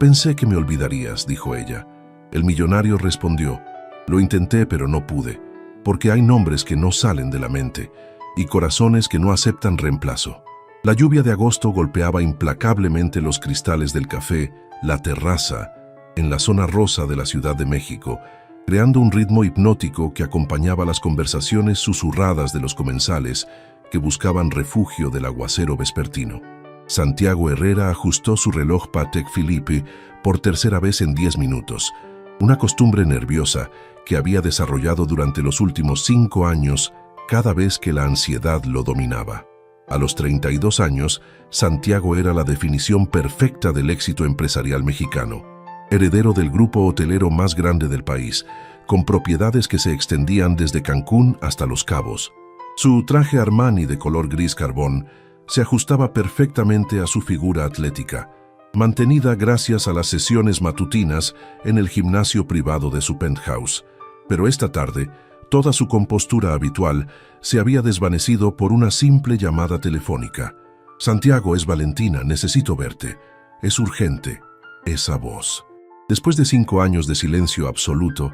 Pensé que me olvidarías, dijo ella. El millonario respondió, lo intenté pero no pude, porque hay nombres que no salen de la mente y corazones que no aceptan reemplazo. La lluvia de agosto golpeaba implacablemente los cristales del café La Terraza, en la zona rosa de la Ciudad de México, creando un ritmo hipnótico que acompañaba las conversaciones susurradas de los comensales que buscaban refugio del aguacero vespertino. Santiago Herrera ajustó su reloj Patek Philippe por tercera vez en 10 minutos, una costumbre nerviosa que había desarrollado durante los últimos 5 años cada vez que la ansiedad lo dominaba. A los 32 años, Santiago era la definición perfecta del éxito empresarial mexicano. Heredero del grupo hotelero más grande del país, con propiedades que se extendían desde Cancún hasta Los Cabos. Su traje Armani de color gris carbón se ajustaba perfectamente a su figura atlética, mantenida gracias a las sesiones matutinas en el gimnasio privado de su penthouse. Pero esta tarde, toda su compostura habitual se había desvanecido por una simple llamada telefónica. «Santiago, es Valentina, necesito verte. Es urgente». Esa voz. Después de 5 años de silencio absoluto,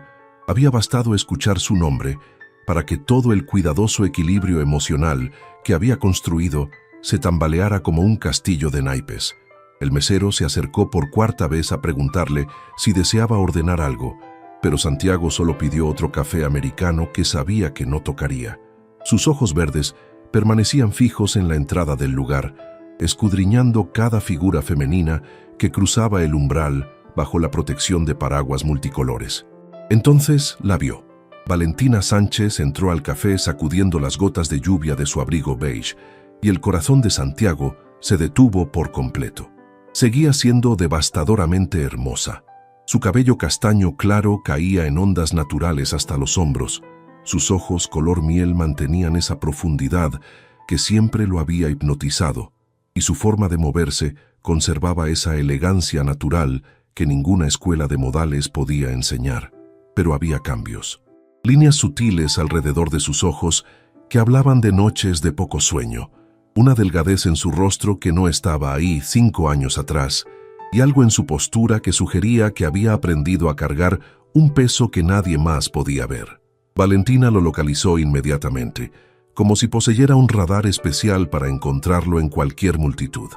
había bastado escuchar su nombre para que todo el cuidadoso equilibrio emocional que había construido se tambaleara como un castillo de naipes. El mesero se acercó por 4ª vez a preguntarle si deseaba ordenar algo, pero Santiago solo pidió otro café americano que sabía que no tocaría. Sus ojos verdes permanecían fijos en la entrada del lugar, escudriñando cada figura femenina que cruzaba el umbral bajo la protección de paraguas multicolores. Entonces la vio. Valentina Sánchez entró al café sacudiendo las gotas de lluvia de su abrigo beige, y el corazón de Santiago se detuvo por completo. Seguía siendo devastadoramente hermosa. Su cabello castaño claro caía en ondas naturales hasta los hombros. Sus ojos color miel mantenían esa profundidad que siempre lo había hipnotizado, y su forma de moverse conservaba esa elegancia natural que ninguna escuela de modales podía enseñar. Pero había cambios. Líneas sutiles alrededor de sus ojos que hablaban de noches de poco sueño, una delgadez en su rostro que no estaba ahí 5 años atrás, y algo en su postura que sugería que había aprendido a cargar un peso que nadie más podía ver. Valentina lo localizó inmediatamente, como si poseyera un radar especial para encontrarlo en cualquier multitud.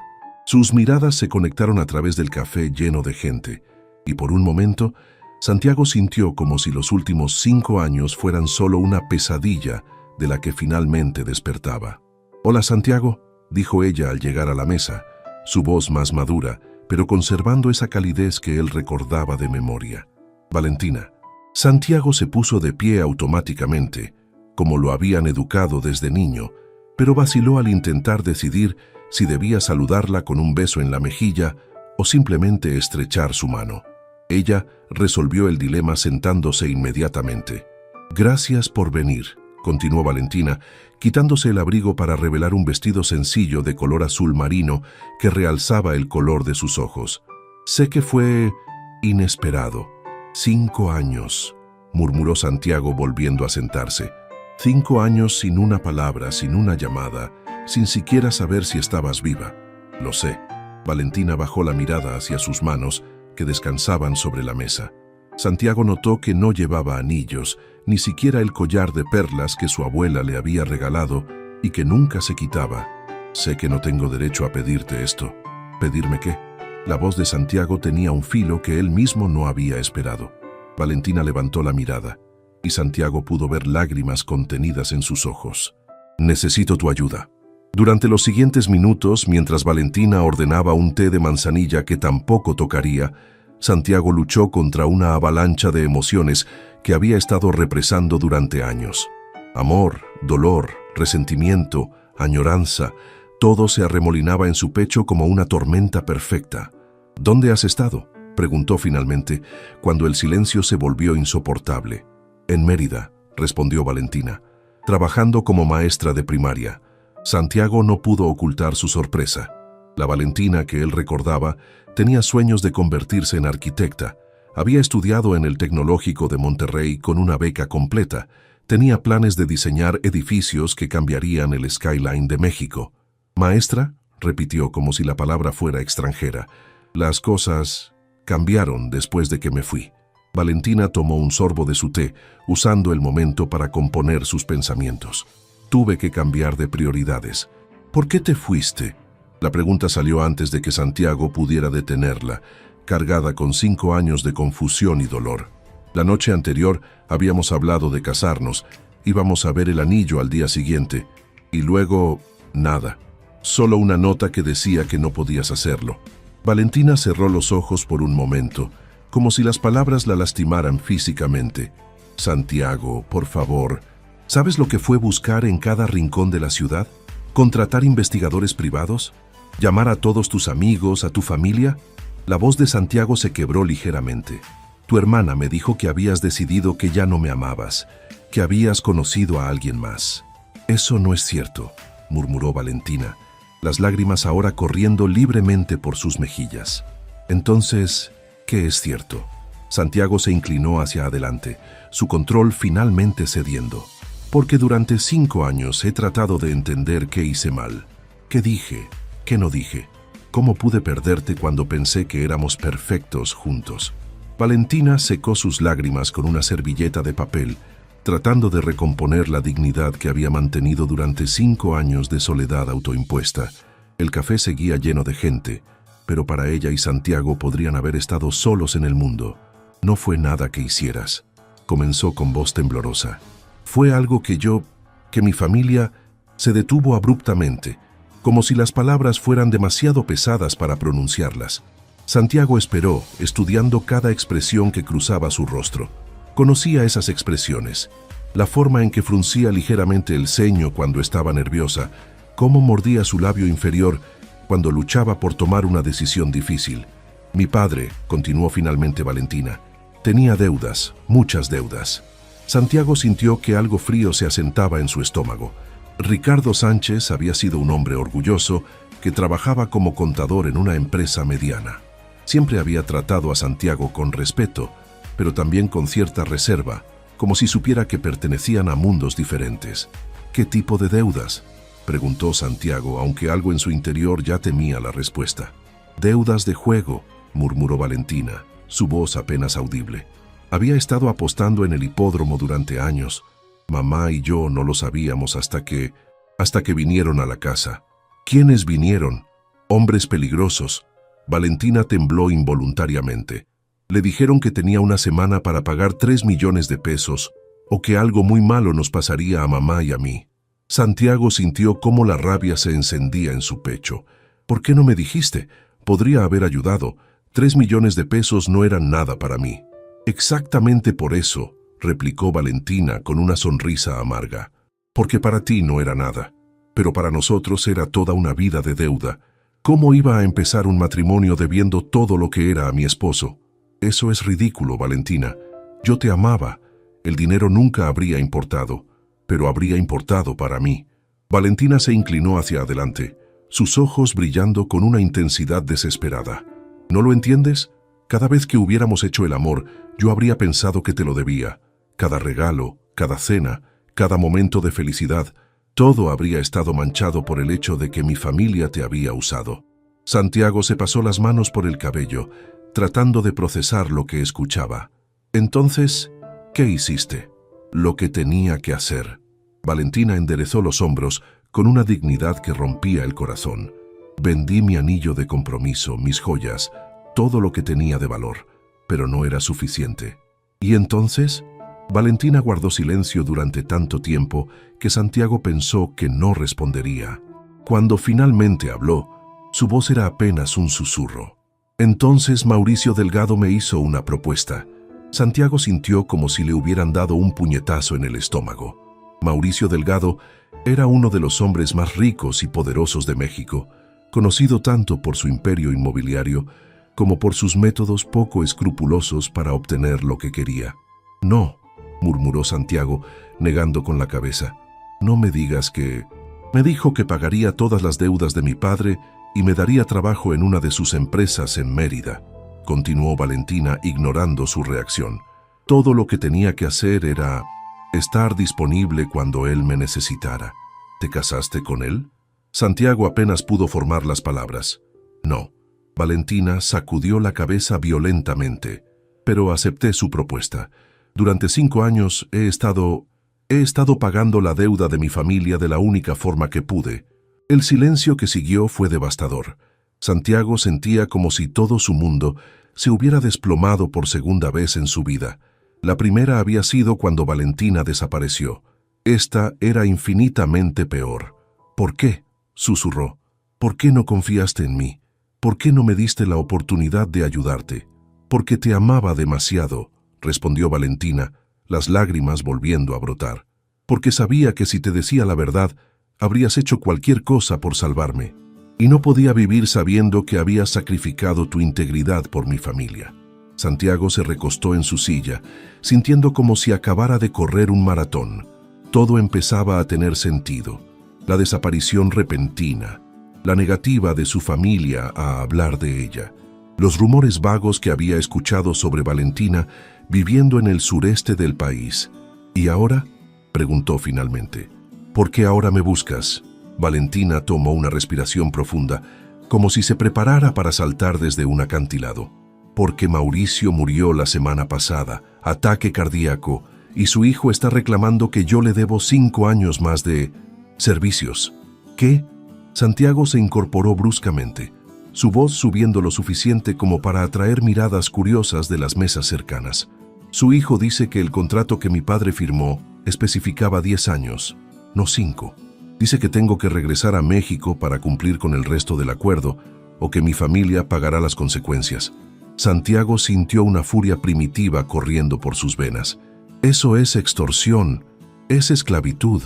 Sus miradas se conectaron a través del café lleno de gente, y por un momento, Santiago sintió como si los últimos 5 años fueran solo una pesadilla de la que finalmente despertaba. «Hola, Santiago», dijo ella al llegar a la mesa, su voz más madura, pero conservando esa calidez que él recordaba de memoria. «Valentina». Santiago se puso de pie automáticamente, como lo habían educado desde niño, pero vaciló al intentar decidir si debía saludarla con un beso en la mejilla o simplemente estrechar su mano. Ella resolvió el dilema sentándose inmediatamente. «Gracias por venir», continuó Valentina, quitándose el abrigo para revelar un vestido sencillo de color azul marino que realzaba el color de sus ojos. «Sé que fue inesperado. 5 años», murmuró Santiago volviendo a sentarse. 5 años sin una palabra, sin una llamada, sin siquiera saber si estabas viva. «Lo sé». Valentina bajó la mirada hacia sus manos, que descansaban sobre la mesa. Santiago notó que no llevaba anillos, ni siquiera el collar de perlas que su abuela le había regalado y que nunca se quitaba. «Sé que no tengo derecho a pedirte esto». «¿Pedirme qué?». La voz de Santiago tenía un filo que él mismo no había esperado. Valentina levantó la mirada, y Santiago pudo ver lágrimas contenidas en sus ojos. «Necesito tu ayuda». Durante los siguientes minutos, mientras Valentina ordenaba un té de manzanilla que tampoco tocaría, Santiago luchó contra una avalancha de emociones que había estado represando durante años. Amor, dolor, resentimiento, añoranza, todo se arremolinaba en su pecho como una tormenta perfecta. «¿Dónde has estado?», preguntó finalmente, cuando el silencio se volvió insoportable. «En Mérida», respondió Valentina, «trabajando como maestra de primaria». Santiago no pudo ocultar su sorpresa. La Valentina que él recordaba tenía sueños de convertirse en arquitecta. Había estudiado en el Tecnológico de Monterrey con una beca completa. Tenía planes de diseñar edificios que cambiarían el skyline de México. «¿Maestra?», repitió como si la palabra fuera extranjera. «Las cosas cambiaron después de que me fui. Valentina tomó un sorbo de su té, usando el momento para componer sus pensamientos. Tuve que cambiar de prioridades. ¿Por qué te fuiste? La pregunta salió antes de que Santiago pudiera detenerla, cargada con 5 años de confusión y dolor. La noche anterior habíamos hablado de casarnos, íbamos a ver el anillo al día siguiente, y luego, nada. Solo una nota que decía que no podías hacerlo. Valentina cerró los ojos por un momento, como si las palabras la lastimaran físicamente. Santiago, por favor, ¿sabes lo que fue buscar en cada rincón de la ciudad? ¿Contratar investigadores privados? ¿Llamar a todos tus amigos, a tu familia? La voz de Santiago se quebró ligeramente. Tu hermana me dijo que habías decidido que ya no me amabas, que habías conocido a alguien más. Eso no es cierto, murmuró Valentina, las lágrimas ahora corriendo libremente por sus mejillas. Entonces, ¿qué es cierto? Santiago se inclinó hacia adelante, su control finalmente cediendo. Porque durante 5 años he tratado de entender qué hice mal. ¿Qué dije? ¿Qué no dije? ¿Cómo pude perderte cuando pensé que éramos perfectos juntos? Valentina secó sus lágrimas con una servilleta de papel, tratando de recomponer la dignidad que había mantenido durante 5 años de soledad autoimpuesta. El café seguía lleno de gente, pero para ella y Santiago podrían haber estado solos en el mundo. No fue nada que hicieras, comenzó con voz temblorosa. Fue algo que mi familia se detuvo abruptamente, como si las palabras fueran demasiado pesadas para pronunciarlas. Santiago esperó, estudiando cada expresión que cruzaba su rostro. Conocía esas expresiones, la forma en que fruncía ligeramente el ceño cuando estaba nerviosa, cómo mordía su labio inferior cuando luchaba por tomar una decisión difícil. Mi padre, continuó finalmente Valentina, tenía deudas, muchas deudas. Santiago sintió que algo frío se asentaba en su estómago. Ricardo Sánchez había sido un hombre orgulloso que trabajaba como contador en una empresa mediana. Siempre había tratado a Santiago con respeto, pero también con cierta reserva, como si supiera que pertenecían a mundos diferentes. ¿Qué tipo de deudas?, preguntó Santiago, aunque algo en su interior ya temía la respuesta. Deudas de juego, murmuró Valentina, su voz apenas audible. Había estado apostando en el hipódromo durante años. Mamá y yo no lo sabíamos hasta que vinieron a la casa. ¿Quiénes vinieron? Hombres peligrosos. Valentina tembló involuntariamente. Le dijeron que tenía una semana para pagar 3 millones de pesos, o que algo muy malo nos pasaría a mamá y a mí. Santiago sintió cómo la rabia se encendía en su pecho. ¿Por qué no me dijiste? Podría haber ayudado. 3 millones de pesos no eran nada para mí. Exactamente por eso, replicó Valentina con una sonrisa amarga. Porque para ti no era nada, pero para nosotros era toda una vida de deuda. ¿Cómo iba a empezar un matrimonio debiendo todo lo que era a mi esposo? Eso es ridículo, Valentina. Yo te amaba. El dinero nunca habría importado, pero habría importado para mí. Valentina se inclinó hacia adelante, sus ojos brillando con una intensidad desesperada. ¿No lo entiendes? Cada vez que hubiéramos hecho el amor, yo habría pensado que te lo debía. Cada regalo, cada cena, cada momento de felicidad, todo habría estado manchado por el hecho de que mi familia te había usado. Santiago se pasó las manos por el cabello, tratando de procesar lo que escuchaba. Entonces, ¿qué hiciste? Lo que tenía que hacer. Valentina enderezó los hombros con una dignidad que rompía el corazón. Vendí mi anillo de compromiso, mis joyas, todo lo que tenía de valor, pero no era suficiente. ¿Y entonces? Valentina guardó silencio durante tanto tiempo que Santiago pensó que no respondería. Cuando finalmente habló, su voz era apenas un susurro. Entonces Mauricio Delgado me hizo una propuesta. Santiago sintió como si le hubieran dado un puñetazo en el estómago. Mauricio Delgado era uno de los hombres más ricos y poderosos de México, conocido tanto por su imperio inmobiliario como por sus métodos poco escrupulosos para obtener lo que quería. No, murmuró Santiago, negando con la cabeza. No me digas que... Me dijo que pagaría todas las deudas de mi padre y me daría trabajo en una de sus empresas en Mérida. Continuó Valentina, ignorando su reacción. Todo lo que tenía que hacer era estar disponible cuando él me necesitara. ¿Te casaste con él? Santiago apenas pudo formar las palabras. No, Valentina sacudió la cabeza violentamente, pero acepté su propuesta. Durante 5 años he estado pagando la deuda de mi familia de la única forma que pude. El silencio que siguió fue devastador. Santiago sentía como si todo su mundo se hubiera desplomado por segunda vez en su vida. La primera había sido cuando Valentina desapareció. Esta era infinitamente peor. ¿Por qué?, susurró. ¿Por qué no confiaste en mí? ¿Por qué no me diste la oportunidad de ayudarte? Porque te amaba demasiado, respondió Valentina, las lágrimas volviendo a brotar. Porque sabía que si te decía la verdad, habrías hecho cualquier cosa por salvarme. Y no podía vivir sabiendo que habías sacrificado tu integridad por mi familia. Santiago se recostó en su silla, sintiendo como si acabara de correr un maratón. Todo empezaba a tener sentido. La desaparición repentina, la negativa de su familia a hablar de ella, los rumores vagos que había escuchado sobre Valentina viviendo en el sureste del país. ¿Y ahora?, preguntó finalmente. ¿Por qué ahora me buscas? Valentina tomó una respiración profunda, como si se preparara para saltar desde un acantilado. Porque Mauricio murió la semana pasada, ataque cardíaco, y su hijo está reclamando que yo le debo 5 años más de servicios. ¿Qué? Santiago se incorporó bruscamente, su voz subiendo lo suficiente como para atraer miradas curiosas de las mesas cercanas. Su hijo dice que el contrato que mi padre firmó especificaba 10 años, no 5. Dice que tengo que regresar a México para cumplir con el resto del acuerdo, o que mi familia pagará las consecuencias. Santiago sintió una furia primitiva corriendo por sus venas. Eso es extorsión, es esclavitud,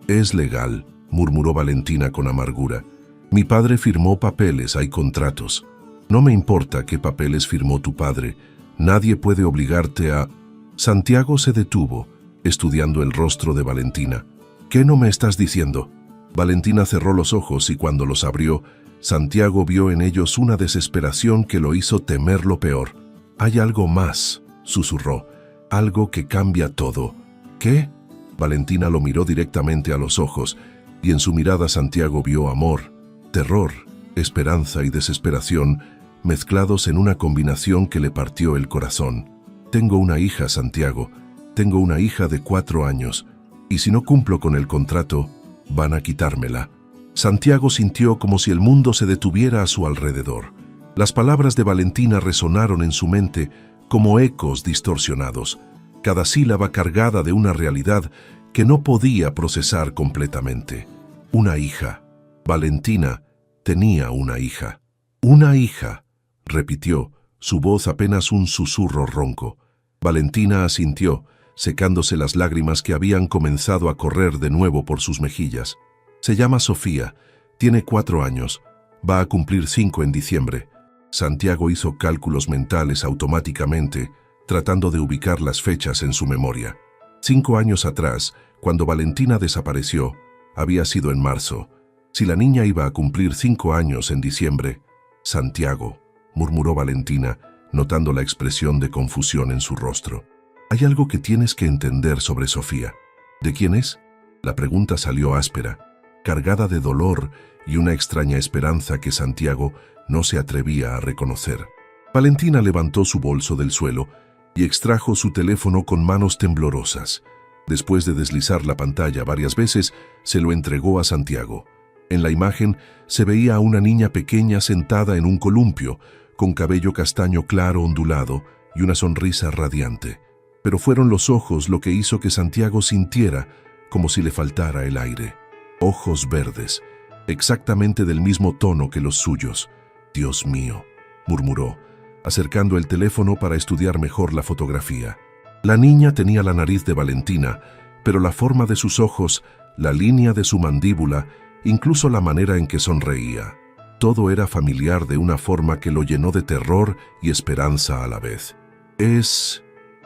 es legal, murmuró Valentina con amargura. Mi padre firmó papeles, hay contratos. No me importa qué papeles firmó tu padre, nadie puede obligarte a... Santiago se detuvo, estudiando el rostro de Valentina. ¿Qué no me estás diciendo? Valentina cerró los ojos y cuando los abrió, Santiago vio en ellos una desesperación que lo hizo temer lo peor. Hay algo más, susurró, algo que cambia todo. ¿Qué? Valentina lo miró directamente a los ojos y en su mirada Santiago vio amor, terror, esperanza y desesperación mezclados en una combinación que le partió el corazón. Tengo una hija, Santiago, tengo una hija de 4 años y si no cumplo con el contrato, van a quitármela. Santiago sintió como si el mundo se detuviera a su alrededor. Las palabras de Valentina resonaron en su mente como ecos distorsionados, cada sílaba cargada de una realidad que no podía procesar completamente. Una hija. Valentina tenía una hija. Una hija, repitió, su voz apenas un susurro ronco. Valentina asintió, secándose las lágrimas que habían comenzado a correr de nuevo por sus mejillas. Se llama Sofía, tiene 4 años, va a cumplir 5 en diciembre. Santiago hizo cálculos mentales automáticamente, tratando de ubicar las fechas en su memoria. 5 años atrás, cuando Valentina desapareció, había sido en marzo. Si la niña iba a cumplir 5 años en diciembre... Santiago, murmuró Valentina, notando la expresión de confusión en su rostro. Hay algo que tienes que entender sobre Sofía. ¿De quién es? La pregunta salió áspera, cargada de dolor y una extraña esperanza que Santiago no se atrevía a reconocer. Valentina levantó su bolso del suelo y extrajo su teléfono con manos temblorosas. Después de deslizar la pantalla varias veces, se lo entregó a Santiago. En la imagen se veía a una niña pequeña sentada en un columpio, con cabello castaño claro ondulado y una sonrisa radiante. Pero fueron los ojos lo que hizo que Santiago sintiera como si le faltara el aire. Ojos verdes, exactamente del mismo tono que los suyos. Dios mío, murmuró, acercando el teléfono para estudiar mejor la fotografía. La niña tenía la nariz de Valentina, pero la forma de sus ojos, la línea de su mandíbula, incluso la manera en que sonreía. Todo era familiar de una forma que lo llenó de terror y esperanza a la vez.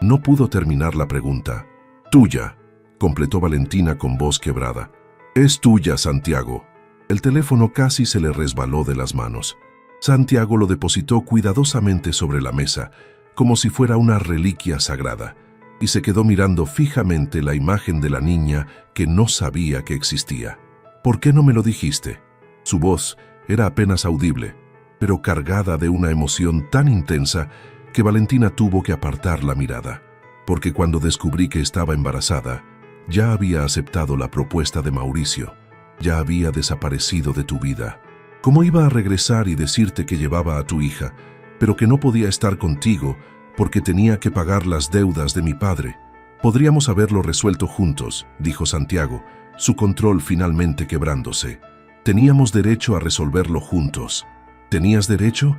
No pudo terminar la pregunta. Tuya, completó Valentina con voz quebrada. Es tuya, Santiago. El teléfono casi se le resbaló de las manos. Santiago lo depositó cuidadosamente sobre la mesa, como si fuera una reliquia sagrada, y se quedó mirando fijamente la imagen de la niña que no sabía que existía. ¿Por qué no me lo dijiste? Su voz era apenas audible. pero cargada de una emoción tan intensa que Valentina tuvo que apartar la mirada, porque cuando descubrí que estaba embarazada, ya había aceptado la propuesta de Mauricio, ya había desaparecido de tu vida. ¿Cómo iba a regresar y decirte que llevaba a tu hija, pero que no podía estar contigo porque tenía que pagar las deudas de mi padre? Podríamos haberlo resuelto juntos, dijo Santiago, su control finalmente quebrándose. Teníamos derecho a resolverlo juntos. ¿Tenías derecho?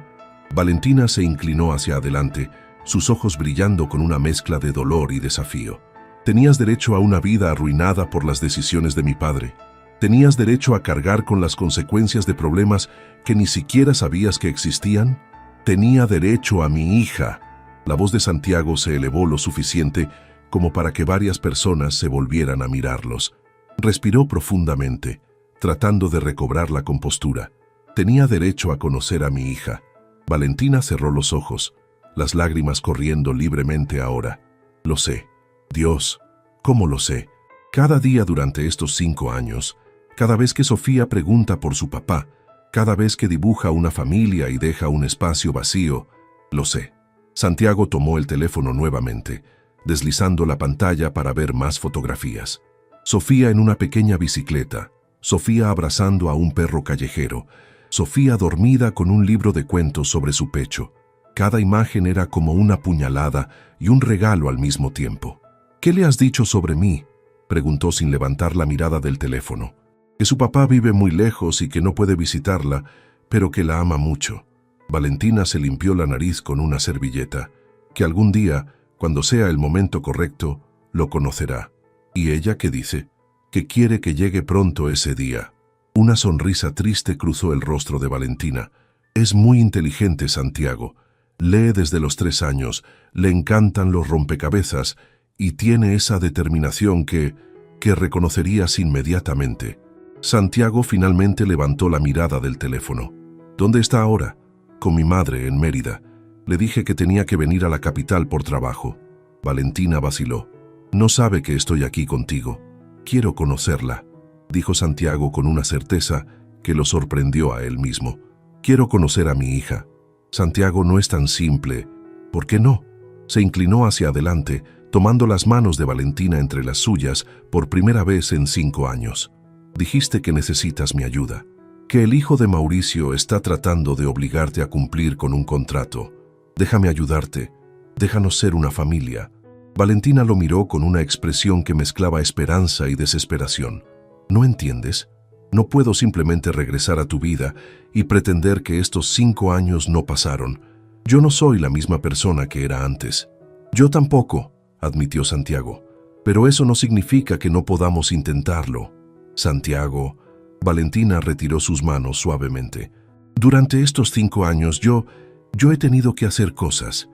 Valentina se inclinó hacia adelante, sus ojos brillando con una mezcla de dolor y desafío. Tenías derecho a una vida arruinada por las decisiones de mi padre. Tenías derecho a cargar con las consecuencias de problemas que ni siquiera sabías que existían. Tenía derecho a mi hija. La voz de Santiago se elevó lo suficiente como para que varias personas se volvieran a mirarlos. Respiró profundamente, tratando de recobrar la compostura. Tenía derecho a conocer a mi hija. Valentina cerró los ojos, las lágrimas corriendo libremente ahora. Lo sé. Dios, ¿cómo lo sé? Cada día durante estos 5 años, cada vez que Sofía pregunta por su papá, cada vez que dibuja una familia y deja un espacio vacío, lo sé. Santiago tomó el teléfono nuevamente, deslizando la pantalla para ver más fotografías. Sofía en una pequeña bicicleta, Sofía abrazando a un perro callejero, Sofía dormida con un libro de cuentos sobre su pecho. Cada imagen era como una puñalada y un regalo al mismo tiempo. ¿Qué le has dicho sobre mí?, preguntó sin levantar la mirada del teléfono. Que su papá vive muy lejos y que no puede visitarla, pero que la ama mucho. Valentina se limpió la nariz con una servilleta. Que algún día, cuando sea el momento correcto, lo conocerá. ¿Y ella qué dice? Que quiere que llegue pronto ese día. Una sonrisa triste cruzó el rostro de Valentina. Es muy inteligente, Santiago. Lee desde los 3 años, le encantan los rompecabezas y tiene esa determinación que reconocerías inmediatamente. Santiago finalmente levantó la mirada del teléfono. ¿Dónde está ahora? Con mi madre, en Mérida. Le dije que tenía que venir a la capital por trabajo. Valentina vaciló. No sabe que estoy aquí contigo. Quiero conocerla, dijo Santiago con una certeza que lo sorprendió a él mismo. Quiero conocer a mi hija. Santiago, no es tan simple. ¿Por qué no? Se inclinó hacia adelante, tomando las manos de Valentina entre las suyas por primera vez en 5 años. Dijiste que necesitas mi ayuda, que el hijo de Mauricio está tratando de obligarte a cumplir con un contrato. Déjame ayudarte, déjanos ser una familia. Valentina lo miró con una expresión que mezclaba esperanza y desesperación. ¿No entiendes? No puedo simplemente regresar a tu vida y pretender que estos 5 años no pasaron. Yo no soy la misma persona que era antes. Yo tampoco, admitió Santiago, pero eso no significa que no podamos intentarlo. Santiago, Valentina retiró sus manos suavemente. Durante estos 5 años yo he tenido que hacer cosas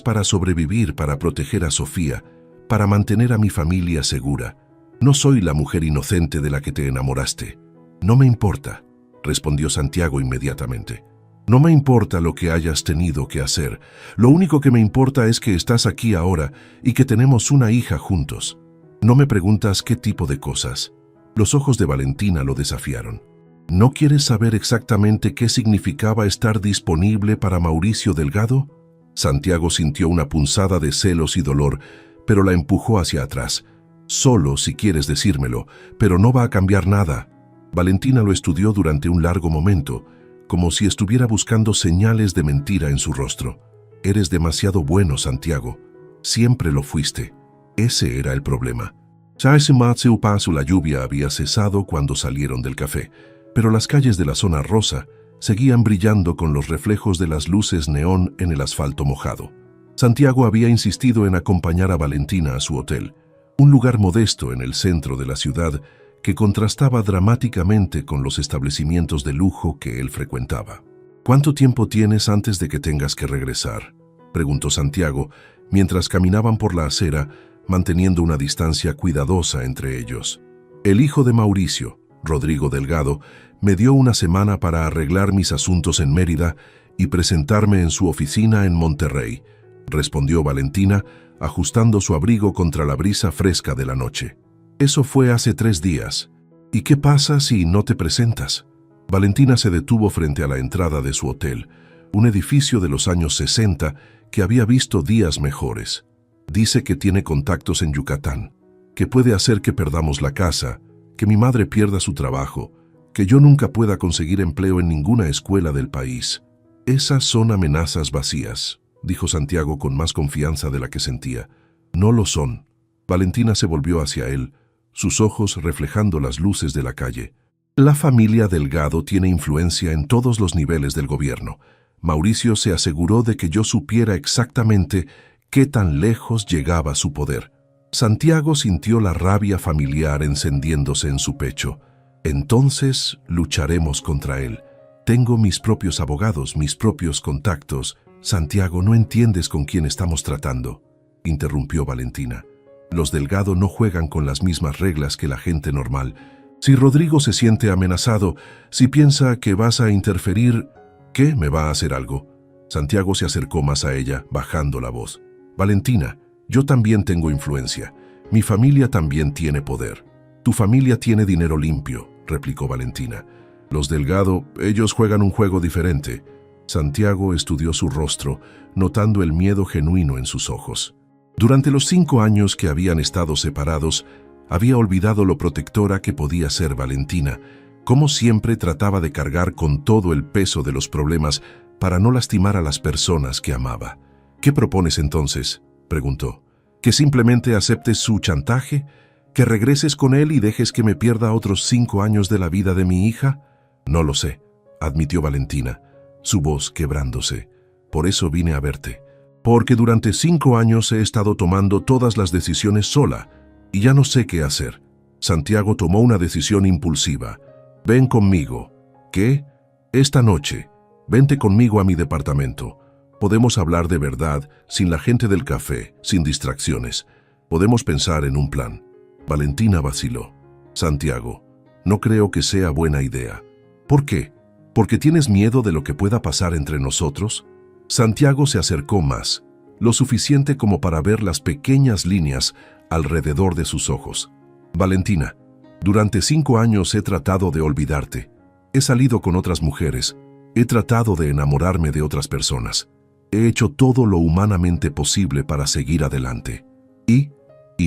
para sobrevivir, para proteger a Sofía, para mantener a mi familia segura. No soy la mujer inocente de la que te enamoraste. No me importa, respondió Santiago inmediatamente. No me importa lo que hayas tenido que hacer. Lo único que me importa es que estás aquí ahora y que tenemos una hija juntos. No me preguntas qué tipo de cosas. Los ojos de Valentina lo desafiaron. ¿No quieres saber exactamente qué significaba estar disponible para Mauricio Delgado? Santiago sintió una punzada de celos y dolor, pero la empujó hacia atrás. Solo si quieres decírmelo, pero no va a cambiar nada. Valentina lo estudió durante un largo momento, como si estuviera buscando señales de mentira en su rostro. Eres demasiado bueno, Santiago. Siempre lo fuiste. Ese era el problema. La lluvia había cesado cuando salieron del café, pero las calles de la zona rosa seguían brillando con los reflejos de las luces neón en el asfalto mojado. Santiago había insistido en acompañar a Valentina a su hotel, un lugar modesto en el centro de la ciudad que contrastaba dramáticamente con los establecimientos de lujo que él frecuentaba. ¿Cuánto tiempo tienes antes de que tengas que regresar?, preguntó Santiago, mientras caminaban por la acera, manteniendo una distancia cuidadosa entre ellos. El hijo de Mauricio, Rodrigo Delgado, me dio una semana para arreglar mis asuntos en Mérida y presentarme en su oficina en Monterrey, respondió Valentina, ajustando su abrigo contra la brisa fresca de la noche. Eso fue hace 3 días. ¿Y qué pasa si no te presentas? Valentina se detuvo frente a la entrada de su hotel, un edificio de los años 60 que había visto días mejores. Dice que tiene contactos en Yucatán, que puede hacer que perdamos la casa, que mi madre pierda su trabajo, que yo nunca pueda conseguir empleo en ninguna escuela del país. Esas son amenazas vacías, dijo Santiago con más confianza de la que sentía. No lo son. Valentina se volvió hacia él, sus ojos reflejando las luces de la calle. La familia Delgado tiene influencia en todos los niveles del gobierno. Mauricio se aseguró de que yo supiera exactamente qué tan lejos llegaba su poder. Santiago sintió la rabia familiar encendiéndose en su pecho. Entonces lucharemos contra él. Tengo mis propios abogados, mis propios contactos. Santiago, no entiendes con quién estamos tratando, interrumpió Valentina. Los Delgado no juegan con las mismas reglas que la gente normal. Si Rodrigo se siente amenazado, si piensa que vas a interferir, ¿qué? ¿Me va a hacer algo? Santiago se acercó más a ella, bajando la voz. Valentina, yo también tengo influencia. Mi familia también tiene poder. Tu familia tiene dinero limpio, replicó Valentina. Los Delgado, ellos juegan un juego diferente. Santiago estudió su rostro, notando el miedo genuino en sus ojos. Durante los 5 años que habían estado separados, había olvidado lo protectora que podía ser Valentina, como siempre trataba de cargar con todo el peso de los problemas para no lastimar a las personas que amaba. ¿Qué propones entonces?, preguntó. ¿Que simplemente aceptes su chantaje? ¿Que regreses con él y dejes que me pierda otros 5 años de la vida de mi hija? No lo sé, admitió Valentina, su voz quebrándose. Por eso vine a verte. Porque durante 5 años he estado tomando todas las decisiones sola y ya no sé qué hacer. Santiago tomó una decisión impulsiva. Ven conmigo. ¿Qué? Esta noche. Vente conmigo a mi departamento. Podemos hablar de verdad, sin la gente del café, sin distracciones. Podemos pensar en un plan. Valentina vaciló. Santiago, no creo que sea buena idea. ¿Por qué? ¿Porque tienes miedo de lo que pueda pasar entre nosotros? Santiago se acercó más, lo suficiente como para ver las pequeñas líneas alrededor de sus ojos. Valentina, durante 5 años he tratado de olvidarte. He salido con otras mujeres. He tratado de enamorarme de otras personas. He hecho todo lo humanamente posible para seguir adelante. Y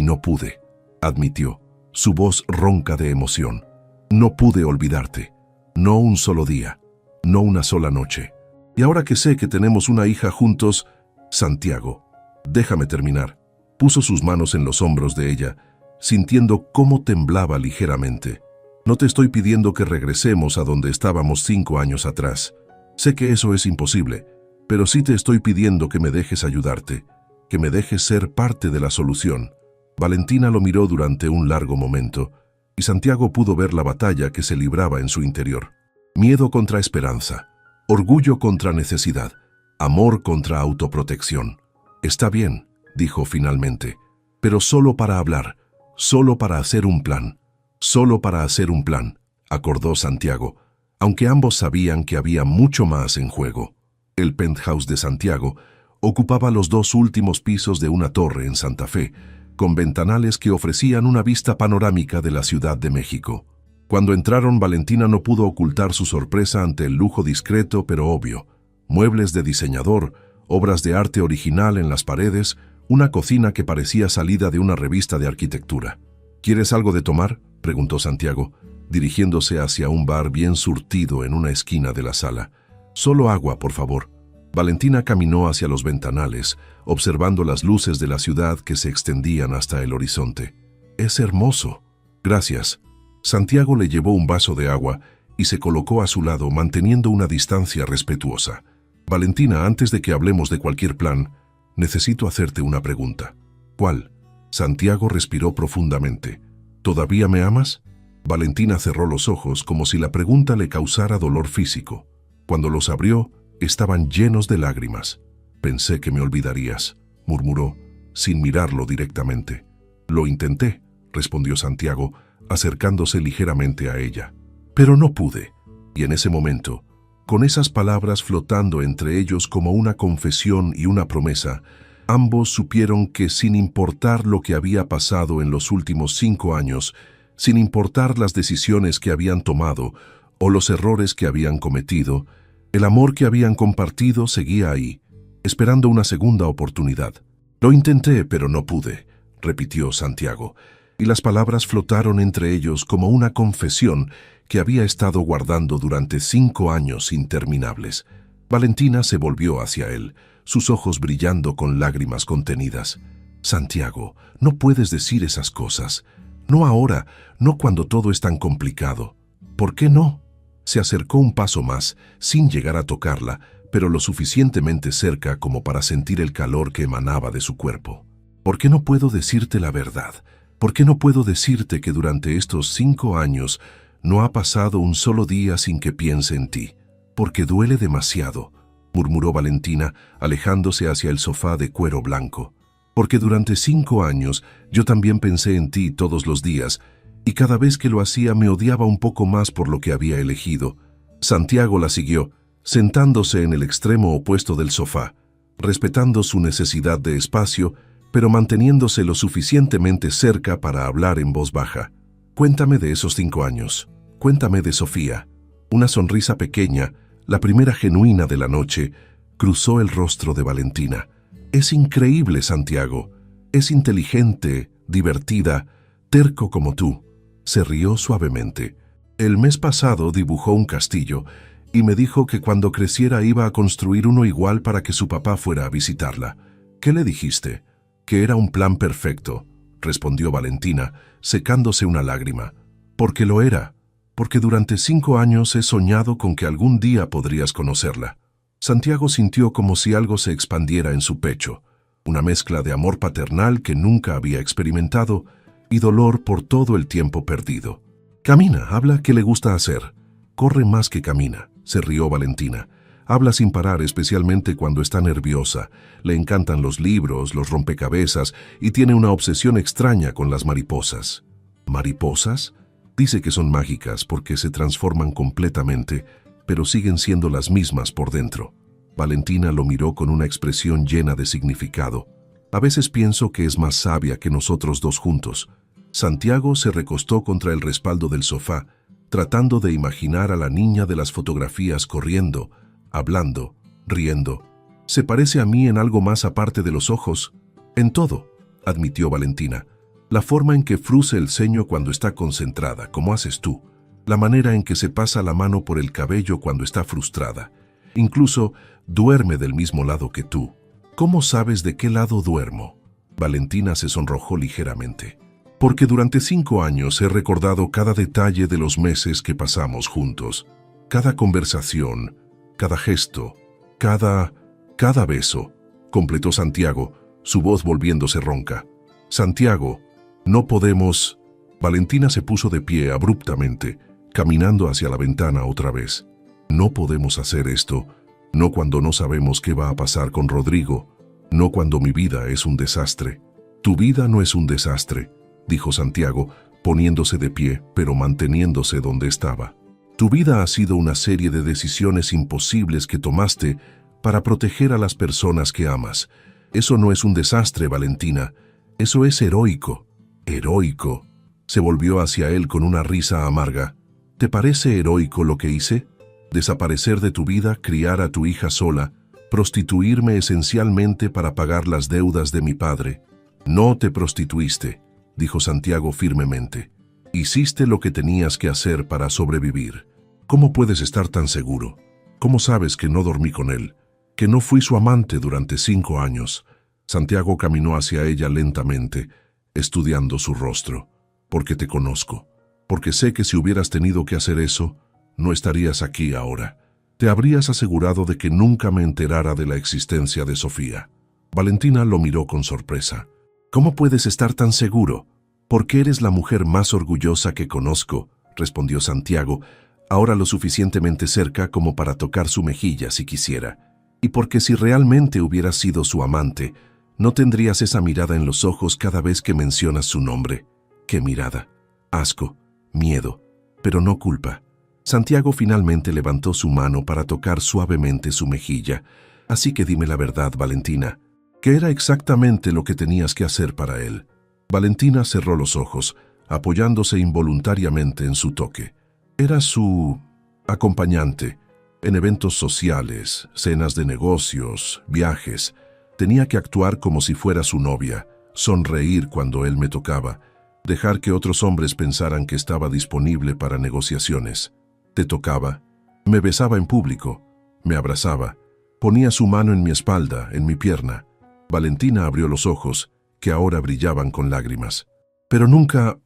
no pude, admitió, su voz ronca de emoción. No pude olvidarte. No un solo día. No una sola noche. Y ahora que sé que tenemos una hija juntos, Santiago, déjame terminar. Puso sus manos en los hombros de ella, sintiendo cómo temblaba ligeramente. No te estoy pidiendo que regresemos a donde estábamos 5 años atrás. Sé que eso es imposible, pero sí te estoy pidiendo que me dejes ayudarte, que me dejes ser parte de la solución. Valentina lo miró durante un largo momento, y Santiago pudo ver la batalla que se libraba en su interior. Miedo contra esperanza, orgullo contra necesidad, amor contra autoprotección. Está bien, dijo finalmente, pero solo para hablar, solo para hacer un plan. Solo para hacer un plan, acordó Santiago, aunque ambos sabían que había mucho más en juego. El penthouse de Santiago ocupaba los 2 últimos pisos de una torre en Santa Fe, con ventanales que ofrecían una vista panorámica de la Ciudad de México. Cuando entraron, Valentina no pudo ocultar su sorpresa ante el lujo discreto pero obvio. Muebles de diseñador, obras de arte original en las paredes, una cocina que parecía salida de una revista de arquitectura. ¿Quieres algo de tomar?, preguntó Santiago, dirigiéndose hacia un bar bien surtido en una esquina de la sala. Solo agua, por favor. Valentina caminó hacia los ventanales, observando las luces de la ciudad que se extendían hasta el horizonte. Es hermoso. Gracias. Santiago le llevó un vaso de agua y se colocó a su lado, manteniendo una distancia respetuosa. Valentina, antes de que hablemos de cualquier plan, necesito hacerte una pregunta. ¿Cuál? Santiago respiró profundamente. ¿Todavía me amas? Valentina cerró los ojos como si la pregunta le causara dolor físico. Cuando los abrió, estaban llenos de lágrimas. Pensé que me olvidarías, murmuró, sin mirarlo directamente. Lo intenté, respondió Santiago, acercándose ligeramente a ella. Pero no pude. Y en ese momento, con esas palabras flotando entre ellos como una confesión y una promesa, ambos supieron que sin importar lo que había pasado en los últimos 5 años, sin importar las decisiones que habían tomado o los errores que habían cometido, el amor que habían compartido seguía ahí, esperando una segunda oportunidad. Lo intenté, pero no pude, repitió Santiago, y las palabras flotaron entre ellos como una confesión que había estado guardando durante 5 años interminables. Valentina se volvió hacia él, sus ojos brillando con lágrimas contenidas. Santiago, no puedes decir esas cosas. No ahora, no cuando todo es tan complicado. ¿Por qué no? Se acercó un paso más, sin llegar a tocarla, pero lo suficientemente cerca como para sentir el calor que emanaba de su cuerpo. ¿Por qué no puedo decirte la verdad? ¿Por qué no puedo decirte que durante estos 5 años no ha pasado un solo día sin que piense en ti? Porque duele demasiado, murmuró Valentina, alejándose hacia el sofá de cuero blanco. Porque durante 5 años yo también pensé en ti todos los días, y cada vez que lo hacía me odiaba un poco más por lo que había elegido. Santiago la siguió, sentándose en el extremo opuesto del sofá, respetando su necesidad de espacio, pero manteniéndose lo suficientemente cerca para hablar en voz baja. Cuéntame de esos 5 años. Cuéntame de Sofía. Una sonrisa pequeña, la primera genuina de la noche, cruzó el rostro de Valentina. Es increíble, Santiago. Es inteligente, divertida, terco como tú. Se rió suavemente. El mes pasado dibujó un castillo y me dijo que cuando creciera iba a construir uno igual para que su papá fuera a visitarla. ¿Qué le dijiste? Que era un plan perfecto, respondió Valentina, secándose una lágrima. Porque lo era. Porque durante 5 años he soñado con que algún día podrías conocerla. Santiago sintió como si algo se expandiera en su pecho, una mezcla de amor paternal que nunca había experimentado y dolor por todo el tiempo perdido. Camina, habla, ¿qué le gusta hacer? Corre más que camina, se rió Valentina. Habla sin parar, especialmente cuando está nerviosa. Le encantan los libros, los rompecabezas y tiene una obsesión extraña con las mariposas. ¿Mariposas? Dice que son mágicas porque se transforman completamente, pero siguen siendo las mismas por dentro. Valentina lo miró con una expresión llena de significado. A veces pienso que es más sabia que nosotros dos juntos. Santiago se recostó contra el respaldo del sofá, tratando de imaginar a la niña de las fotografías corriendo, hablando, riendo. Se parece a mí en algo más aparte de los ojos. En todo, admitió Valentina. La forma en que frunce el ceño cuando está concentrada, como haces tú. La manera en que se pasa la mano por el cabello cuando está frustrada. Incluso duerme del mismo lado que tú. ¿Cómo sabes de qué lado duermo? Valentina se sonrojó ligeramente. Porque durante 5 años he recordado cada detalle de los meses que pasamos juntos. Cada conversación, cada gesto, cada beso, completó Santiago, su voz volviéndose ronca. Santiago, no podemos... Valentina se puso de pie abruptamente, caminando hacia la ventana otra vez. No podemos hacer esto, no cuando no sabemos qué va a pasar con Rodrigo, no cuando mi vida es un desastre. Tu vida no es un desastre, dijo Santiago, poniéndose de pie, pero manteniéndose donde estaba. Tu vida ha sido una serie de decisiones imposibles que tomaste para proteger a las personas que amas. Eso no es un desastre, Valentina. Eso es heroico. Heroico. Se volvió hacia él con una risa amarga. ¿Te parece heroico lo que hice? Desaparecer de tu vida, criar a tu hija sola, prostituirme esencialmente para pagar las deudas de mi padre. No te prostituiste, dijo Santiago firmemente. Hiciste lo que tenías que hacer para sobrevivir. ¿Cómo puedes estar tan seguro? ¿Cómo sabes que no dormí con él? Que no fui su amante durante 5 años. Santiago caminó hacia ella lentamente, estudiando su rostro. Porque te conozco. Porque sé que si hubieras tenido que hacer eso, no estarías aquí ahora. Te habrías asegurado de que nunca me enterara de la existencia de Sofía. Valentina lo miró con sorpresa. ¿Cómo puedes estar tan seguro? Porque eres la mujer más orgullosa que conozco, respondió Santiago, ahora lo suficientemente cerca como para tocar su mejilla si quisiera. Y porque si realmente hubieras sido su amante, no tendrías esa mirada en los ojos cada vez que mencionas su nombre. ¿Qué mirada? Asco, miedo, pero no culpa. Santiago finalmente levantó su mano para tocar suavemente su mejilla. Así que dime la verdad, Valentina. ¿Qué era exactamente lo que tenías que hacer para él? Valentina cerró los ojos, apoyándose involuntariamente en su toque. Era su acompañante, en eventos sociales, cenas de negocios, viajes. Tenía que actuar como si fuera su novia, sonreír cuando él me tocaba, dejar que otros hombres pensaran que estaba disponible para negociaciones. Te tocaba, me besaba en público, me abrazaba, ponía su mano en mi espalda, en mi pierna. Valentina abrió los ojos, que ahora brillaban con lágrimas. Pero nunca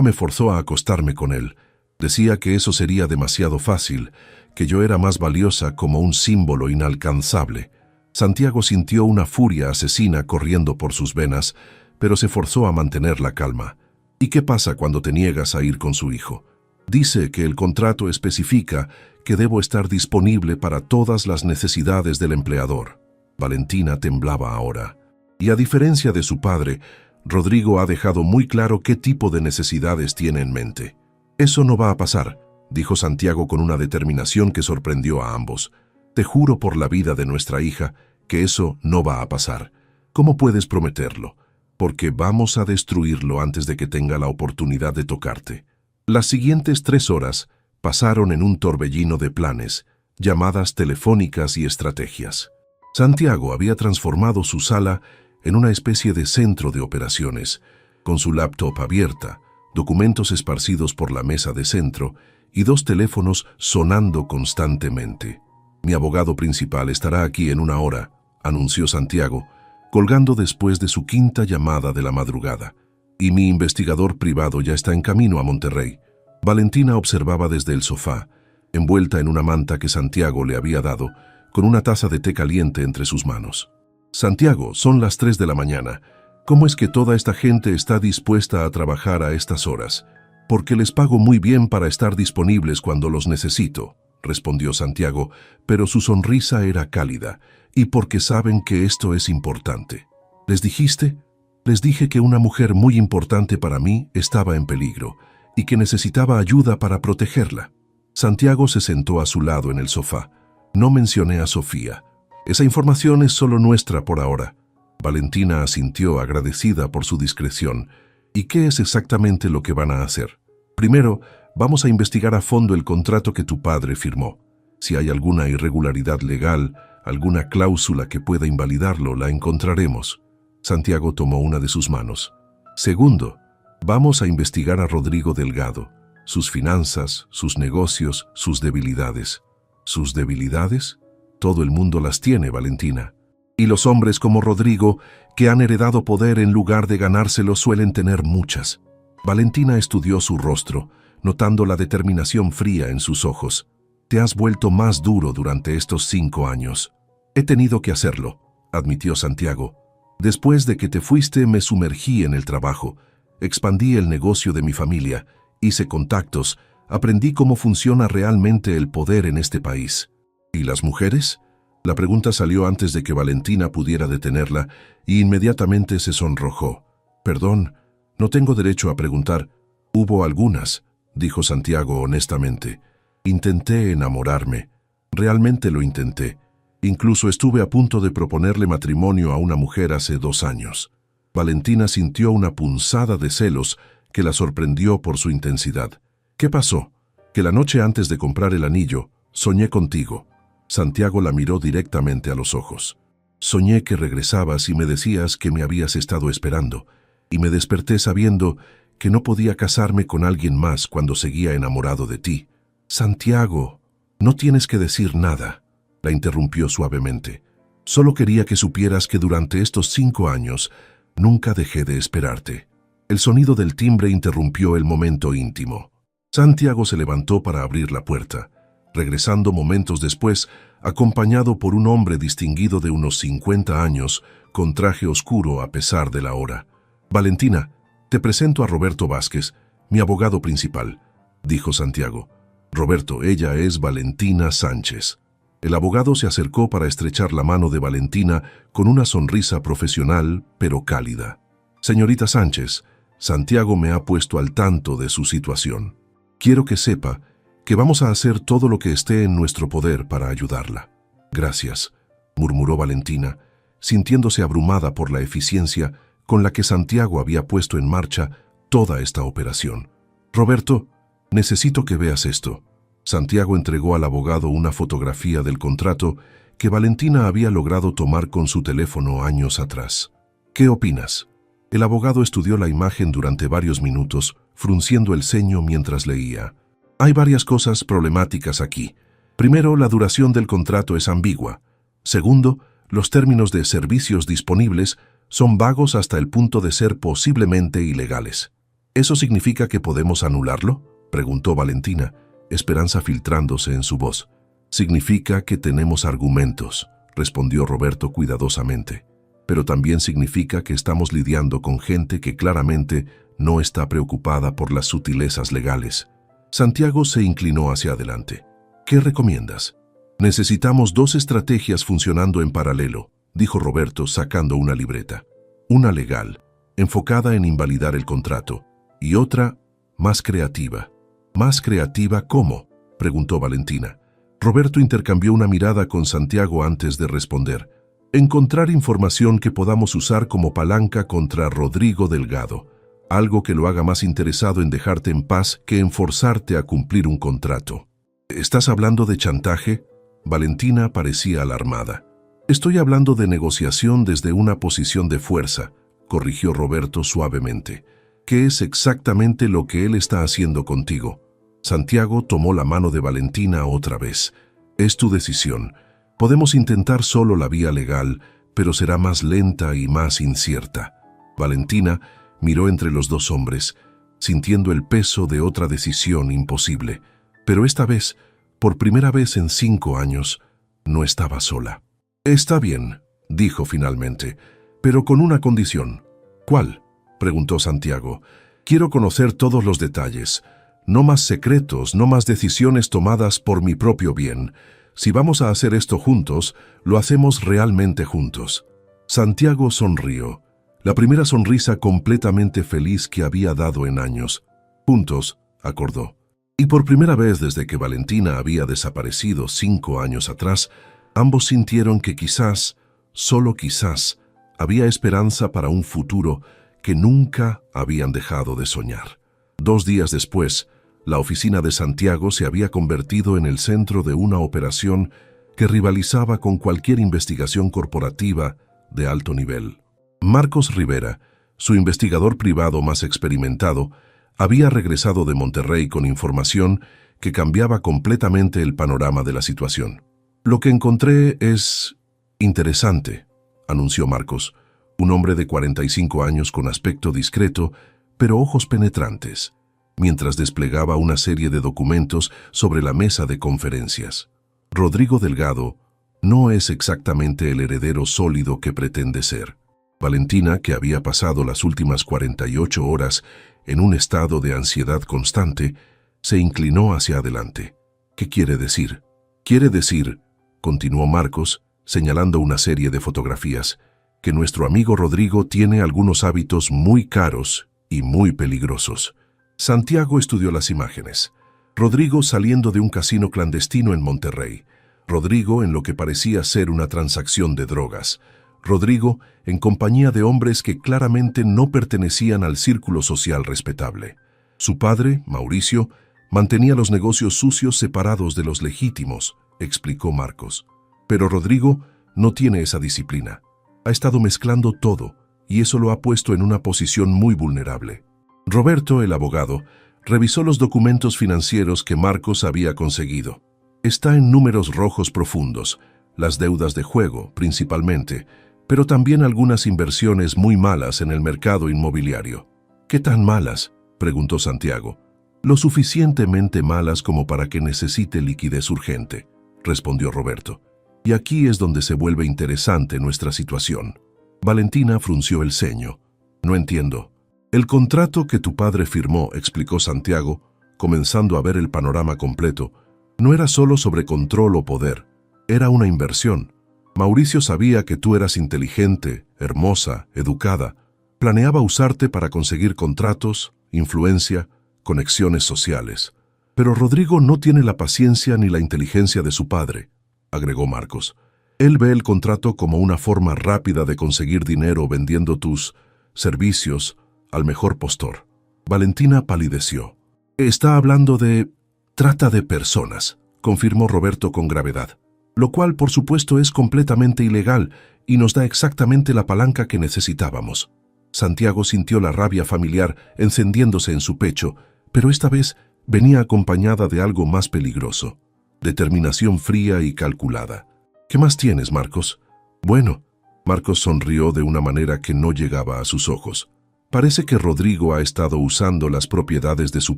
me forzó a acostarme con él. Decía que eso sería demasiado fácil, que yo era más valiosa como un símbolo inalcanzable. Santiago sintió una furia asesina corriendo por sus venas, pero se forzó a mantener la calma. ¿Y qué pasa cuando te niegas a ir con su hijo? Dice que el contrato especifica que debo estar disponible para todas las necesidades del empleador. Valentina temblaba ahora. Y a diferencia de su padre, Rodrigo ha dejado muy claro qué tipo de necesidades tiene en mente. Eso no va a pasar, dijo Santiago con una determinación que sorprendió a ambos. Te juro por la vida de nuestra hija que eso no va a pasar. ¿Cómo puedes prometerlo? Porque vamos a destruirlo antes de que tenga la oportunidad de tocarte. Las siguientes 3 horas pasaron en un torbellino de planes, llamadas telefónicas y estrategias. Santiago había transformado su sala en una especie de centro de operaciones, con su laptop abierta, documentos esparcidos por la mesa de centro y 2 teléfonos sonando constantemente. Mi abogado principal estará aquí en 1 hora, anunció Santiago, colgando después de su 5ª llamada de la madrugada. Y mi investigador privado ya está en camino a Monterrey. Valentina observaba desde el sofá, envuelta en una manta que Santiago le había dado, con una taza de té caliente entre sus manos. Santiago, son las 3 de la mañana. ¿Cómo es que toda esta gente está dispuesta a trabajar a estas horas? Porque les pago muy bien para estar disponibles cuando los necesito, respondió Santiago, pero su sonrisa era cálida, y porque saben que esto es importante. ¿Les dijiste? Les dije que una mujer muy importante para mí estaba en peligro, y que necesitaba ayuda para protegerla. Santiago se sentó a su lado en el sofá. No mencioné a Sofía. Esa información es solo nuestra por ahora. Valentina asintió agradecida por su discreción. ¿Y qué es exactamente lo que van a hacer? Primero, vamos a investigar a fondo el contrato que tu padre firmó. Si hay alguna irregularidad legal, alguna cláusula que pueda invalidarlo, la encontraremos. Santiago tomó una de sus manos. Segundo, vamos a investigar a Rodrigo Delgado, sus finanzas, sus negocios, sus debilidades. ¿Sus debilidades? Todo el mundo las tiene, Valentina. Y los hombres como Rodrigo, que han heredado poder en lugar de ganárselo, suelen tener muchas. Valentina estudió su rostro, notando la determinación fría en sus ojos. Te has vuelto más duro durante estos 5 años. He tenido que hacerlo, admitió Santiago. Después de que te fuiste, me sumergí en el trabajo, expandí el negocio de mi familia, hice contactos, aprendí cómo funciona realmente el poder en este país. ¿Y las mujeres? La pregunta salió antes de que Valentina pudiera detenerla y inmediatamente se sonrojó. Perdón, no tengo derecho a preguntar. Hubo algunas, dijo Santiago honestamente. Intenté enamorarme. Realmente lo intenté. Incluso estuve a punto de proponerle matrimonio a una mujer hace 2 años. Valentina sintió una punzada de celos que la sorprendió por su intensidad. ¿Qué pasó? Que la noche antes de comprar el anillo, soñé contigo. Santiago la miró directamente a los ojos. Soñé que regresabas y me decías que me habías estado esperando, y me desperté sabiendo que no podía casarme con alguien más cuando seguía enamorado de ti. Santiago, no tienes que decir nada, la interrumpió suavemente. Solo quería que supieras que durante estos 5 años nunca dejé de esperarte. El sonido del timbre interrumpió el momento íntimo. Santiago se levantó para abrir la puerta, regresando momentos después, acompañado por un hombre distinguido de unos 50 años, con traje oscuro a pesar de la hora. Valentina, te presento a Roberto Vázquez, mi abogado principal, dijo Santiago. Roberto, ella es Valentina Sánchez. El abogado se acercó para estrechar la mano de Valentina con una sonrisa profesional, pero cálida. Señorita Sánchez, Santiago me ha puesto al tanto de su situación. Quiero que sepa que vamos a hacer todo lo que esté en nuestro poder para ayudarla. Gracias, murmuró Valentina, sintiéndose abrumada por la eficiencia con la que Santiago había puesto en marcha toda esta operación. Roberto, necesito que veas esto. Santiago entregó al abogado una fotografía del contrato que Valentina había logrado tomar con su teléfono años atrás. ¿Qué opinas? El abogado estudió la imagen durante varios minutos, frunciendo el ceño mientras leía. Hay varias cosas problemáticas aquí. Primero, la duración del contrato es ambigua. Segundo, los términos de servicios disponibles son vagos hasta el punto de ser posiblemente ilegales. ¿Eso significa que podemos anularlo?, preguntó Valentina, esperanza filtrándose en su voz. Significa que tenemos argumentos, respondió Roberto cuidadosamente. Pero también significa que estamos lidiando con gente que claramente no está preocupada por las sutilezas legales. Santiago se inclinó hacia adelante. ¿Qué recomiendas? Necesitamos dos estrategias funcionando en paralelo, dijo Roberto sacando una libreta. Una legal, enfocada en invalidar el contrato, y otra más creativa. ¿Más creativa cómo?, preguntó Valentina. Roberto intercambió una mirada con Santiago antes de responder. Encontrar información que podamos usar como palanca contra Rodrigo Delgado. Algo que lo haga más interesado en dejarte en paz que en forzarte a cumplir un contrato. ¿Estás hablando de chantaje? Valentina parecía alarmada. Estoy hablando de negociación desde una posición de fuerza, corrigió Roberto suavemente. ¿Qué es exactamente lo que él está haciendo contigo? Santiago tomó la mano de Valentina otra vez. Es tu decisión. Podemos intentar solo la vía legal, pero será más lenta y más incierta. Valentina miró entre los dos hombres, sintiendo el peso de otra decisión imposible. Pero esta vez, por primera vez en 5 años, no estaba sola. Está bien, dijo finalmente, pero con una condición. ¿Cuál?, preguntó Santiago. Quiero conocer todos los detalles. No más secretos, no más decisiones tomadas por mi propio bien. Si vamos a hacer esto juntos, lo hacemos realmente juntos. Santiago sonrió, la primera sonrisa completamente feliz que había dado en años. Juntos, acordó. Y por primera vez desde que Valentina había desaparecido 5 años atrás, ambos sintieron que quizás, solo quizás, había esperanza para un futuro que nunca habían dejado de soñar. 2 días después, la oficina de Santiago se había convertido en el centro de una operación que rivalizaba con cualquier investigación corporativa de alto nivel. Marcos Rivera, su investigador privado más experimentado, había regresado de Monterrey con información que cambiaba completamente el panorama de la situación. Lo que encontré es interesante, anunció Marcos, un hombre de 45 años con aspecto discreto, pero ojos penetrantes, mientras desplegaba una serie de documentos sobre la mesa de conferencias. Rodrigo Delgado no es exactamente el heredero sólido que pretende ser. Valentina, que había pasado las últimas 48 horas en un estado de ansiedad constante, se inclinó hacia adelante. ¿Qué quiere decir? Quiere decir, continuó Marcos, señalando una serie de fotografías, que nuestro amigo Rodrigo tiene algunos hábitos muy caros y muy peligrosos. Santiago estudió las imágenes. Rodrigo saliendo de un casino clandestino en Monterrey. Rodrigo en lo que parecía ser una transacción de drogas. Rodrigo en compañía de hombres que claramente no pertenecían al círculo social respetable. Su padre, Mauricio, mantenía los negocios sucios separados de los legítimos, explicó Marcos. Pero Rodrigo no tiene esa disciplina. Ha estado mezclando todo, y eso lo ha puesto en una posición muy vulnerable. Roberto, el abogado, revisó los documentos financieros que Marcos había conseguido. Está en números rojos profundos, las deudas de juego, principalmente, pero también algunas inversiones muy malas en el mercado inmobiliario. ¿Qué tan malas?, preguntó Santiago. Lo suficientemente malas como para que necesite liquidez urgente, respondió Roberto. Y aquí es donde se vuelve interesante nuestra situación. Valentina frunció el ceño. No entiendo. El contrato que tu padre firmó, explicó Santiago, comenzando a ver el panorama completo, no era solo sobre control o poder, era una inversión. Mauricio sabía que tú eras inteligente, hermosa, educada. Planeaba usarte para conseguir contratos, influencia, conexiones sociales. Pero Rodrigo no tiene la paciencia ni la inteligencia de su padre, agregó Marcos. Él ve el contrato como una forma rápida de conseguir dinero vendiendo tus servicios al mejor postor. Valentina palideció. Está hablando de... Trata de personas, confirmó Roberto con gravedad, lo cual por supuesto es completamente ilegal y nos da exactamente la palanca que necesitábamos. Santiago sintió la rabia familiar encendiéndose en su pecho, pero esta vez venía acompañada de algo más peligroso, determinación fría y calculada. ¿Qué más tienes, Marcos? Bueno, Marcos sonrió de una manera que no llegaba a sus ojos. Parece que Rodrigo ha estado usando las propiedades de su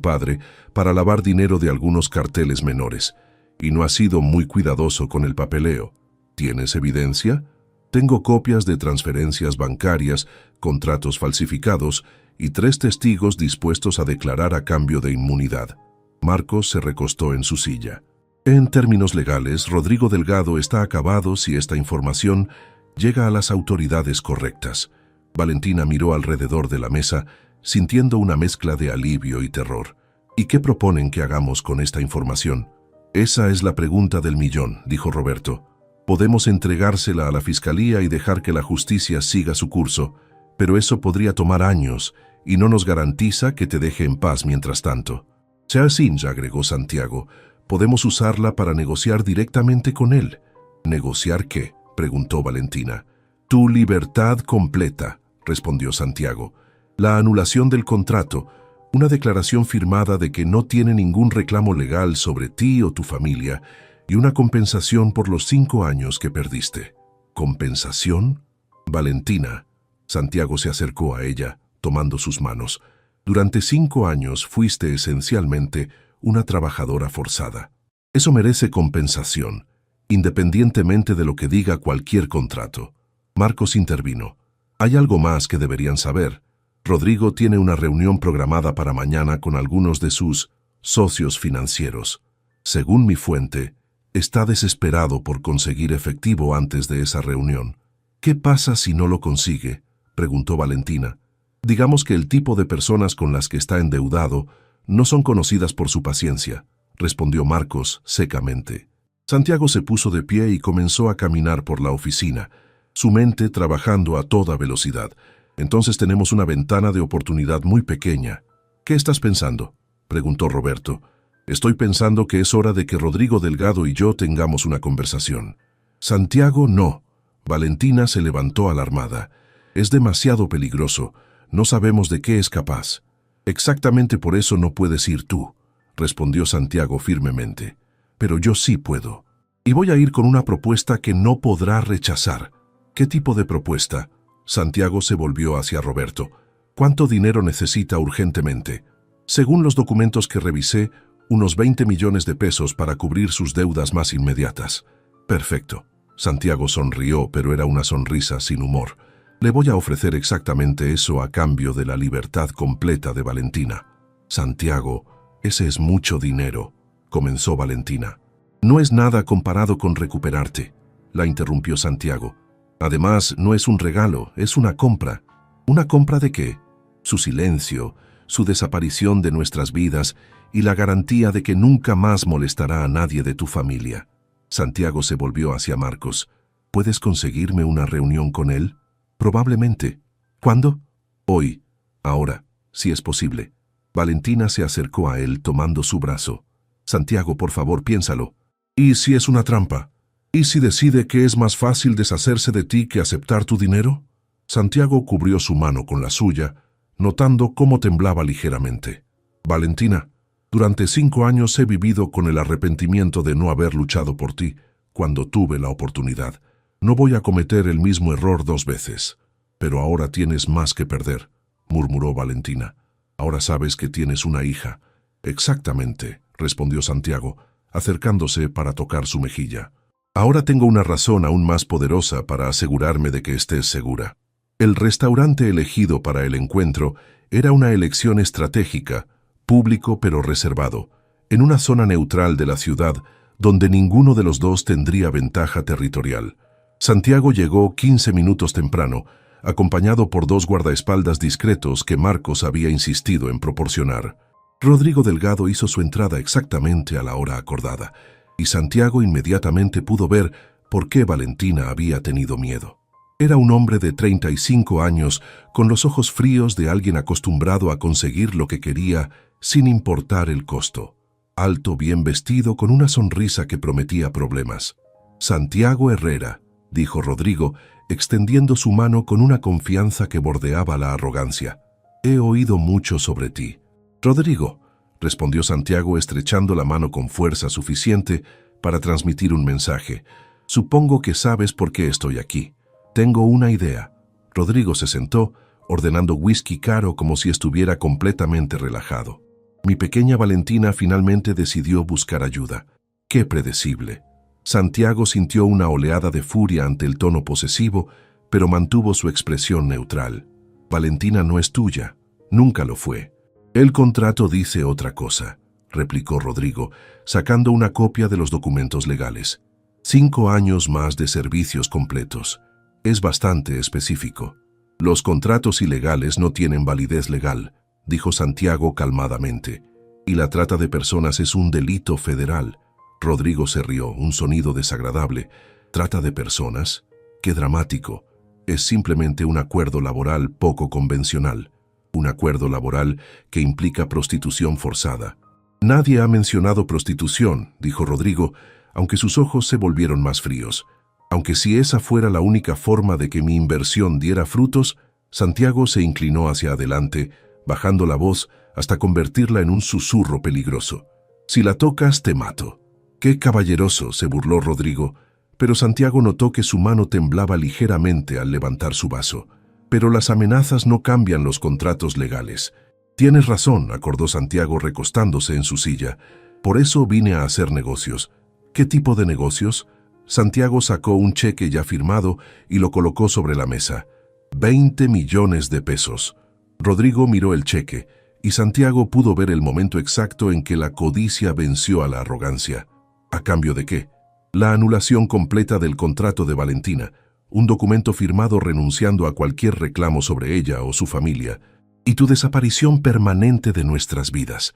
padre para lavar dinero de algunos carteles menores, y no ha sido muy cuidadoso con el papeleo. ¿Tienes evidencia? Tengo copias de transferencias bancarias, contratos falsificados y 3 testigos dispuestos a declarar a cambio de inmunidad. Marcos se recostó en su silla. En términos legales, Rodrigo Delgado está acabado si esta información llega a las autoridades correctas. Valentina miró alrededor de la mesa, sintiendo una mezcla de alivio y terror. ¿Y qué proponen que hagamos con esta información? Esa es la pregunta del millón, dijo Roberto. Podemos entregársela a la fiscalía y dejar que la justicia siga su curso, pero eso podría tomar años y no nos garantiza que te deje en paz mientras tanto. Charles, agregó Santiago, podemos usarla para negociar directamente con él. ¿Negociar qué?, preguntó Valentina. Tu libertad completa, respondió Santiago. La anulación del contrato, una declaración firmada de que no tiene ningún reclamo legal sobre ti o tu familia y una compensación por los 5 años que perdiste. ¿Compensación? Valentina. Santiago se acercó a ella, tomando sus manos. Durante 5 años fuiste esencialmente una trabajadora forzada. Eso merece compensación, independientemente de lo que diga cualquier contrato. Marcos intervino. Hay algo más que deberían saber. Rodrigo tiene una reunión programada para mañana con algunos de sus socios financieros. Según mi fuente, está desesperado por conseguir efectivo antes de esa reunión. ¿Qué pasa si no lo consigue?, preguntó Valentina. Digamos que el tipo de personas con las que está endeudado no son conocidas por su paciencia, respondió Marcos secamente. Santiago se puso de pie y comenzó a caminar por la oficina, su mente trabajando a toda velocidad. Entonces tenemos una ventana de oportunidad muy pequeña. ¿Qué estás pensando?, preguntó Roberto. Estoy pensando que es hora de que Rodrigo Delgado y yo tengamos una conversación. Santiago, no. Valentina se levantó alarmada. Es demasiado peligroso. No sabemos de qué es capaz. Exactamente por eso no puedes ir tú, respondió Santiago firmemente. Pero yo sí puedo. Y voy a ir con una propuesta que no podrá rechazar. ¿Qué tipo de propuesta? Santiago se volvió hacia Roberto. ¿Cuánto dinero necesita urgentemente? Según los documentos que revisé, unos 20 millones de pesos para cubrir sus deudas más inmediatas. Perfecto. Santiago sonrió, pero era una sonrisa sin humor. Le voy a ofrecer exactamente eso a cambio de la libertad completa de Valentina. Santiago, ese es mucho dinero, comenzó Valentina. No es nada comparado con recuperarte, la interrumpió Santiago. Además, no es un regalo, es una compra. ¿Una compra de qué? Su silencio, su desaparición de nuestras vidas y la garantía de que nunca más molestará a nadie de tu familia. Santiago se volvió hacia Marcos. ¿Puedes conseguirme una reunión con él? Probablemente. ¿Cuándo? Hoy. Ahora, si es posible. Valentina se acercó a él tomando su brazo. Santiago, por favor, piénsalo. ¿Y si es una trampa? ¿Y si decide que es más fácil deshacerse de ti que aceptar tu dinero? Santiago cubrió su mano con la suya, notando cómo temblaba ligeramente. Valentina, durante 5 años he vivido con el arrepentimiento de no haber luchado por ti cuando tuve la oportunidad. No voy a cometer el mismo error 2 veces. Pero ahora tienes más que perder, murmuró Valentina. Ahora sabes que tienes una hija. Exactamente, respondió Santiago, acercándose para tocar su mejilla. Ahora tengo una razón aún más poderosa para asegurarme de que estés segura. El restaurante elegido para el encuentro era una elección estratégica, público pero reservado, en una zona neutral de la ciudad donde ninguno de los dos tendría ventaja territorial. Santiago llegó 15 minutos temprano, acompañado por 2 guardaespaldas discretos que Marcos había insistido en proporcionar. Rodrigo Delgado hizo su entrada exactamente a la hora acordada, y Santiago inmediatamente pudo ver por qué Valentina había tenido miedo. Era un hombre de 35 años, con los ojos fríos de alguien acostumbrado a conseguir lo que quería sin importar el costo. alto, bien vestido, con una sonrisa que prometía problemas. «Santiago Herrera», dijo Rodrigo, extendiendo su mano con una confianza que bordeaba la arrogancia. «He oído mucho sobre ti». «Rodrigo», respondió Santiago estrechando la mano con fuerza suficiente para transmitir un mensaje. «Supongo que sabes por qué estoy aquí. Tengo una idea». Rodrigo se sentó, ordenando whisky caro como si estuviera completamente relajado. Mi pequeña Valentina finalmente decidió buscar ayuda. ¡Qué predecible! Santiago sintió una oleada de furia ante el tono posesivo, pero mantuvo su expresión neutral. «Valentina no es tuya. Nunca lo fue». «El contrato dice otra cosa», replicó Rodrigo, sacando una copia de los documentos legales. 5 años más de servicios completos. Es bastante específico. «Los contratos ilegales no tienen validez legal», dijo Santiago calmadamente. «Y la trata de personas es un delito federal». Rodrigo se rió, un sonido desagradable. «¿Trata de personas? ¡Qué dramático! Es simplemente un acuerdo laboral poco convencional. Un acuerdo laboral que implica prostitución forzada». «Nadie ha mencionado prostitución», dijo Rodrigo, aunque sus ojos se volvieron más fríos. Aunque si esa fuera la única forma de que mi inversión diera frutos, Santiago se inclinó hacia adelante, bajando la voz hasta convertirla en un susurro peligroso. «Si la tocas, te mato». «Qué caballeroso», se burló Rodrigo, pero Santiago notó que su mano temblaba ligeramente al levantar su vaso. «Pero las amenazas no cambian los contratos legales». «Tienes razón», acordó Santiago recostándose en su silla. «Por eso vine a hacer negocios». «¿Qué tipo de negocios?» Santiago sacó un cheque ya firmado y lo colocó sobre la mesa. 20 millones de pesos. Rodrigo miró el cheque, y Santiago pudo ver el momento exacto en que la codicia venció a la arrogancia. ¿A cambio de qué? La anulación completa del contrato de Valentina, un documento firmado renunciando a cualquier reclamo sobre ella o su familia, y tu desaparición permanente de nuestras vidas.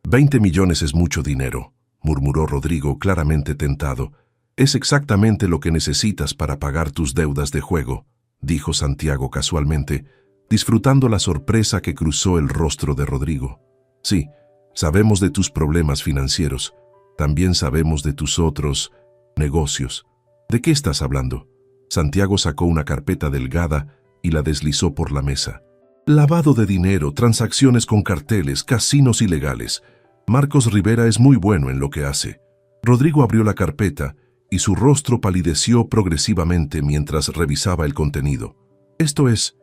20 millones es mucho dinero, murmuró Rodrigo claramente tentado. «Es exactamente lo que necesitas para pagar tus deudas de juego», dijo Santiago casualmente, disfrutando la sorpresa que cruzó el rostro de Rodrigo. «Sí, sabemos de tus problemas financieros. También sabemos de tus otros negocios». «¿De qué estás hablando?» Santiago sacó una carpeta delgada y la deslizó por la mesa. «Lavado de dinero, transacciones con carteles, casinos ilegales. Marcos Rivera es muy bueno en lo que hace». Rodrigo abrió la carpeta y su rostro palideció progresivamente mientras revisaba el contenido. Esto es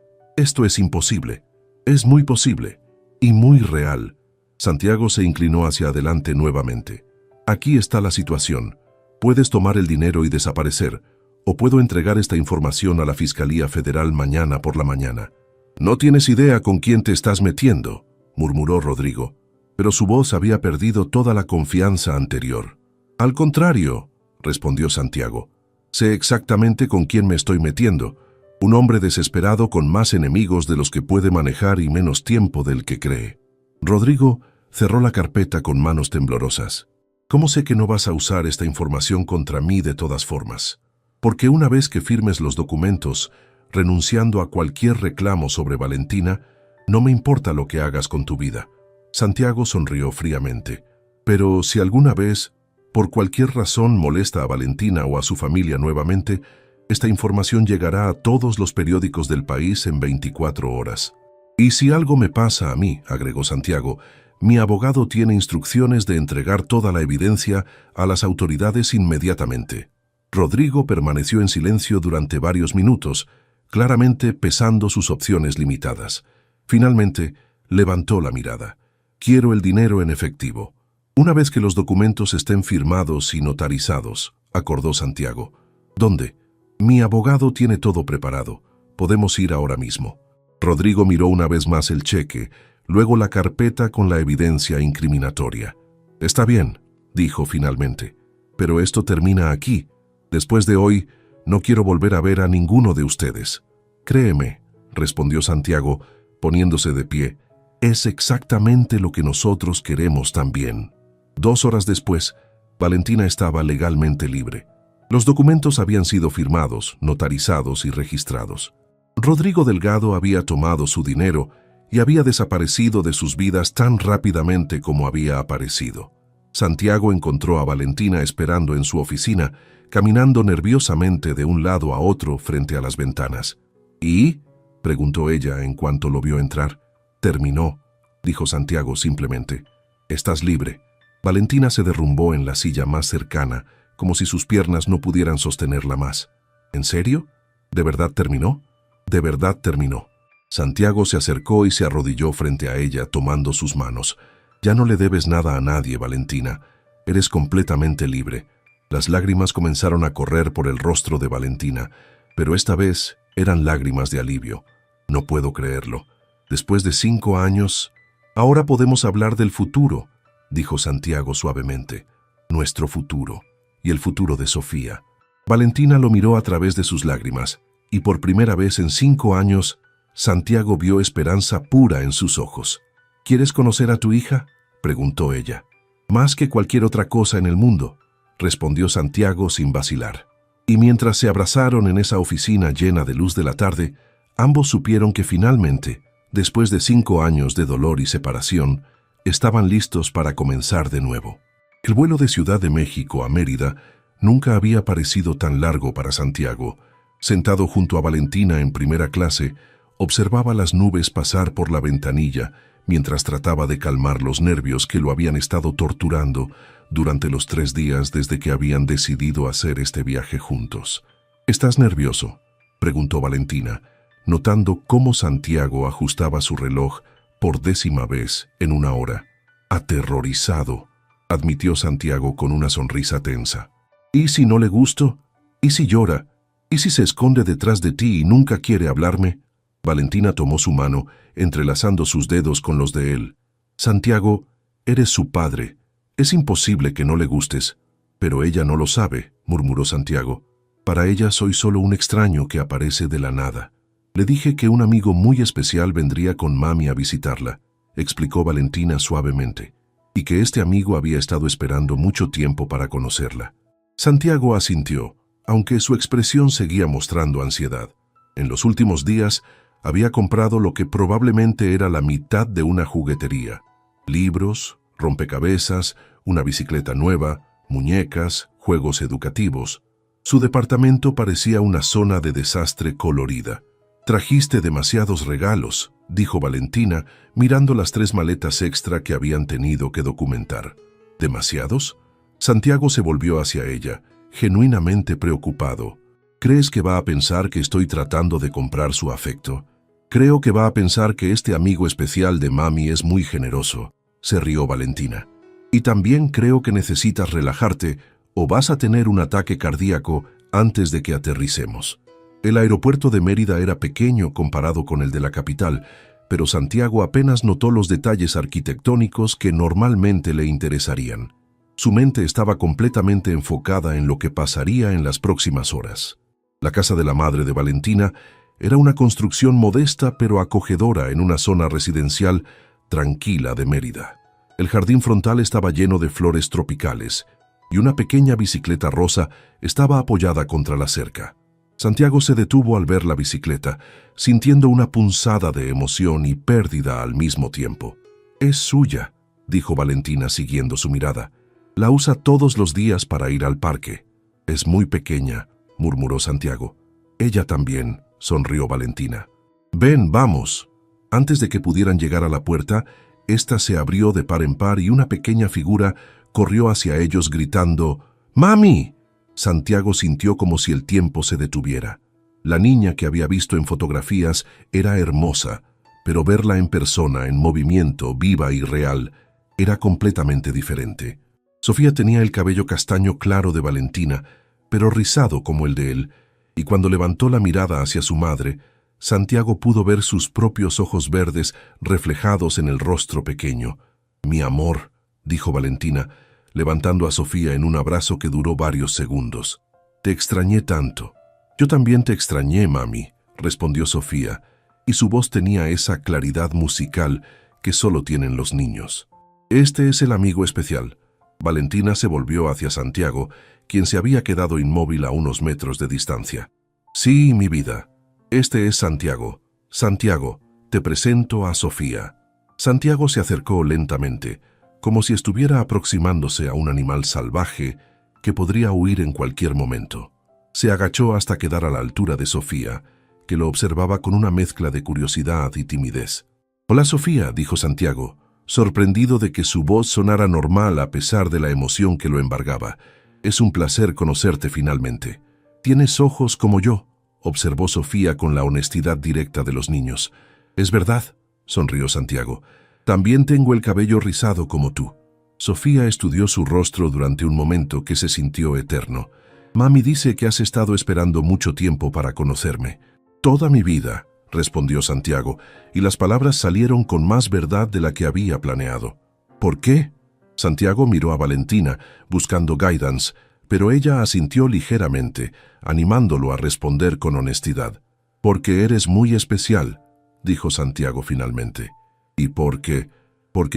imposible. Es muy posible. Y muy real». Santiago se inclinó hacia adelante nuevamente. «Aquí está la situación. Puedes tomar el dinero y desaparecer, o puedo entregar esta información a la Fiscalía Federal mañana por la mañana». «No tienes idea con quién te estás metiendo», murmuró Rodrigo, pero su voz había perdido toda la confianza anterior. «Al contrario», respondió Santiago, «sé exactamente con quién me estoy metiendo. Un hombre desesperado con más enemigos de los que puede manejar y menos tiempo del que cree». Rodrigo cerró la carpeta con manos temblorosas. «¿Cómo sé que no vas a usar esta información contra mí de todas formas? Porque una vez que firmes los documentos, renunciando a cualquier reclamo sobre Valentina, no me importa lo que hagas con tu vida». Santiago sonrió fríamente. «Pero si alguna vez, por cualquier razón, molesta a Valentina o a su familia nuevamente, esta información llegará a todos los periódicos del país en 24 horas. Y si algo me pasa a mí», agregó Santiago, «mi abogado tiene instrucciones de entregar toda la evidencia a las autoridades inmediatamente». Rodrigo permaneció en silencio durante varios minutos, claramente pesando sus opciones limitadas. Finalmente, levantó la mirada. «Quiero el dinero en efectivo. Una vez que los documentos estén firmados y notarizados», acordó Santiago. «¿Dónde?» «Mi abogado tiene todo preparado. Podemos ir ahora mismo». Rodrigo miró una vez más el cheque, luego la carpeta con la evidencia incriminatoria. «Está bien», dijo finalmente, «pero esto termina aquí. Después de hoy, no quiero volver a ver a ninguno de ustedes». «Créeme», respondió Santiago, poniéndose de pie, «es exactamente lo que nosotros queremos también». 2 horas después, Valentina estaba legalmente libre. Los documentos habían sido firmados, notarizados y registrados. Rodrigo Delgado había tomado su dinero y había desaparecido de sus vidas tan rápidamente como había aparecido. Santiago encontró a Valentina esperando en su oficina, caminando nerviosamente de un lado a otro frente a las ventanas. ¿Y? Preguntó ella en cuanto lo vio entrar. Terminó, dijo Santiago simplemente. Estás libre. Valentina se derrumbó en la silla más cercana, como si sus piernas no pudieran sostenerla más. ¿En serio? ¿De verdad terminó? De verdad terminó. Santiago se acercó y se arrodilló frente a ella, tomando sus manos. Ya no le debes nada a nadie, Valentina. Eres completamente libre. Las lágrimas comenzaron a correr por el rostro de Valentina, pero esta vez eran lágrimas de alivio. No puedo creerlo. Después de 5 años, ahora podemos hablar del futuro, dijo Santiago suavemente. Nuestro futuro y el futuro de Sofía. Valentina lo miró a través de sus lágrimas, y por primera vez en 5 años, Santiago vio esperanza pura en sus ojos. ¿Quieres conocer a tu hija?, preguntó ella. Más que cualquier otra cosa en el mundo, respondió Santiago sin vacilar. Y mientras se abrazaron en esa oficina llena de luz de la tarde, ambos supieron que finalmente, después de 5 años de dolor y separación, estaban listos para comenzar de nuevo. El vuelo de Ciudad de México a Mérida nunca había parecido tan largo para Santiago. Sentado junto a Valentina en primera clase, observaba las nubes pasar por la ventanilla mientras trataba de calmar los nervios que lo habían estado torturando durante los 3 días desde que habían decidido hacer este viaje juntos. ¿Estás nervioso?, preguntó Valentina, notando cómo Santiago ajustaba su reloj por 10ª vez en 1 hora. Aterrorizado, admitió Santiago con una sonrisa tensa. ¿Y si no le gusto? ¿Y si llora? ¿Y si se esconde detrás de ti y nunca quiere hablarme? Valentina tomó su mano, entrelazando sus dedos con los de él. Santiago, eres su padre. Es imposible que no le gustes. Pero ella no lo sabe, murmuró Santiago. Para ella soy solo un extraño que aparece de la nada. Le dije que un amigo muy especial vendría con mami a visitarla, explicó Valentina suavemente, y que este amigo había estado esperando mucho tiempo para conocerla. Santiago asintió, aunque su expresión seguía mostrando ansiedad. En los últimos días, había comprado lo que probablemente era la mitad de una juguetería. Libros, rompecabezas, una bicicleta nueva, muñecas, juegos educativos. Su departamento parecía una zona de desastre colorida. «Trajiste demasiados regalos», dijo Valentina, mirando las 3 maletas extra que habían tenido que documentar. ¿Demasiados? Santiago se volvió hacia ella, genuinamente preocupado. ¿Crees que va a pensar que estoy tratando de comprar su afecto? Creo que va a pensar que este amigo especial de mami es muy generoso, se rió Valentina. Y también creo que necesitas relajarte o vas a tener un ataque cardíaco antes de que aterricemos. El aeropuerto de Mérida era pequeño comparado con el de la capital, pero Santiago apenas notó los detalles arquitectónicos que normalmente le interesarían. Su mente estaba completamente enfocada en lo que pasaría en las próximas horas. La casa de la madre de Valentina era una construcción modesta pero acogedora en una zona residencial tranquila de Mérida. El jardín frontal estaba lleno de flores tropicales y una pequeña bicicleta rosa estaba apoyada contra la cerca. Santiago se detuvo al ver la bicicleta, sintiendo una punzada de emoción y pérdida al mismo tiempo. «Es suya», dijo Valentina siguiendo su mirada. «La usa todos los días para ir al parque». «Es muy pequeña», murmuró Santiago. «Ella también», sonrió Valentina. «Ven, vamos». Antes de que pudieran llegar a la puerta, ésta se abrió de par en par y una pequeña figura corrió hacia ellos gritando «¡Mami!». Santiago sintió como si el tiempo se detuviera. La niña que había visto en fotografías era hermosa, pero verla en persona, en movimiento, viva y real, era completamente diferente. Sofía tenía el cabello castaño claro de Valentina, pero rizado como el de él, y cuando levantó la mirada hacia su madre, Santiago pudo ver sus propios ojos verdes reflejados en el rostro pequeño. «Mi amor», dijo Valentina, levantando a Sofía en un abrazo que duró varios segundos. «Te extrañé tanto». «Yo también te extrañé, mami», respondió Sofía, y su voz tenía esa claridad musical que solo tienen los niños. «Este es el amigo especial». Valentina se volvió hacia Santiago, quien se había quedado inmóvil a unos metros de distancia. «Sí, mi vida. Este es Santiago. Santiago, te presento a Sofía». Santiago se acercó lentamente, como si estuviera aproximándose a un animal salvaje que podría huir en cualquier momento. Se agachó hasta quedar a la altura de Sofía, que lo observaba con una mezcla de curiosidad y timidez. «Hola, Sofía», dijo Santiago, sorprendido de que su voz sonara normal a pesar de la emoción que lo embargaba. «Es un placer conocerte finalmente». «Tienes ojos como yo», observó Sofía con la honestidad directa de los niños. «Es verdad», sonrió Santiago. «También tengo el cabello rizado como tú». Sofía estudió su rostro durante un momento que se sintió eterno. «Mami dice que has estado esperando mucho tiempo para conocerme». «Toda mi vida», respondió Santiago, y las palabras salieron con más verdad de la que había planeado. «¿Por qué?» Santiago miró a Valentina, buscando guidance, pero ella asintió ligeramente, animándolo a responder con honestidad. «Porque eres muy especial», dijo Santiago finalmente. «Y porque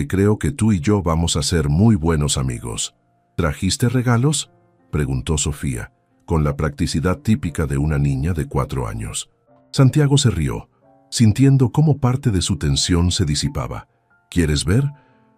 creo que tú y yo vamos a ser muy buenos amigos». «¿Trajiste regalos?», preguntó Sofía, con la practicidad típica de una niña de 4 años. Santiago se rió, sintiendo cómo parte de su tensión se disipaba. «¿Quieres ver?».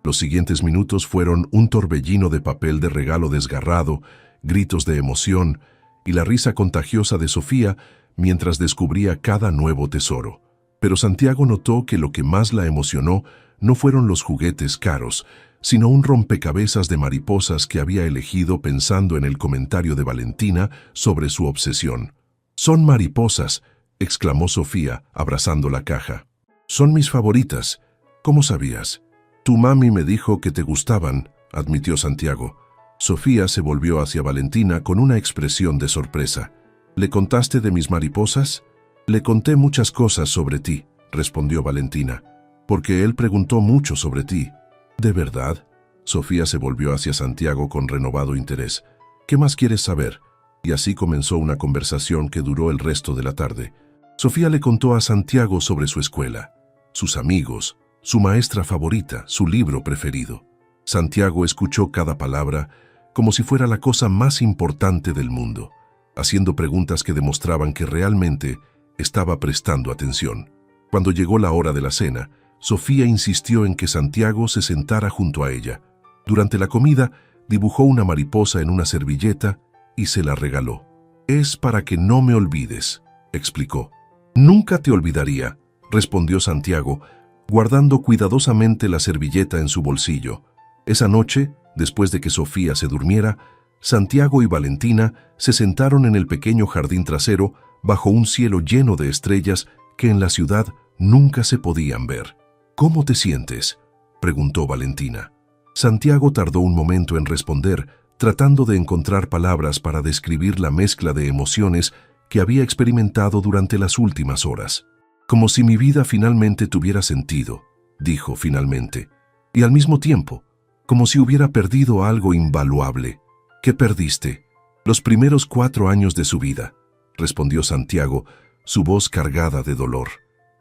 Los siguientes minutos fueron un torbellino de papel de regalo desgarrado, gritos de emoción y la risa contagiosa de Sofía mientras descubría cada nuevo tesoro. Pero Santiago notó que lo que más la emocionó no fueron los juguetes caros, sino un rompecabezas de mariposas que había elegido pensando en el comentario de Valentina sobre su obsesión. «Son mariposas», exclamó Sofía, abrazando la caja. «Son mis favoritas. ¿Cómo sabías?» «Tu mami me dijo que te gustaban», admitió Santiago. Sofía se volvió hacia Valentina con una expresión de sorpresa. «¿Le contaste de mis mariposas?» «Le conté muchas cosas sobre ti», respondió Valentina, «porque él preguntó mucho sobre ti». «¿De verdad?». Sofía se volvió hacia Santiago con renovado interés. «¿Qué más quieres saber?». Y así comenzó una conversación que duró el resto de la tarde. Sofía le contó a Santiago sobre su escuela, sus amigos, su maestra favorita, su libro preferido. Santiago escuchó cada palabra como si fuera la cosa más importante del mundo, haciendo preguntas que demostraban que realmente estaba prestando atención. Cuando llegó la hora de la cena, Sofía insistió en que Santiago se sentara junto a ella. Durante la comida, dibujó una mariposa en una servilleta y se la regaló. «Es para que no me olvides», explicó. «Nunca te olvidaría», respondió Santiago, guardando cuidadosamente la servilleta en su bolsillo. Esa noche, después de que Sofía se durmiera, Santiago y Valentina se sentaron en el pequeño jardín trasero bajo un cielo lleno de estrellas que en la ciudad nunca se podían ver. «¿Cómo te sientes?», preguntó Valentina. Santiago tardó un momento en responder, tratando de encontrar palabras para describir la mezcla de emociones que había experimentado durante las últimas horas. «Como si mi vida finalmente tuviera sentido», dijo finalmente, «y al mismo tiempo, como si hubiera perdido algo invaluable». «¿Qué perdiste?». «Los primeros 4 años de su vida», respondió Santiago, su voz cargada de dolor.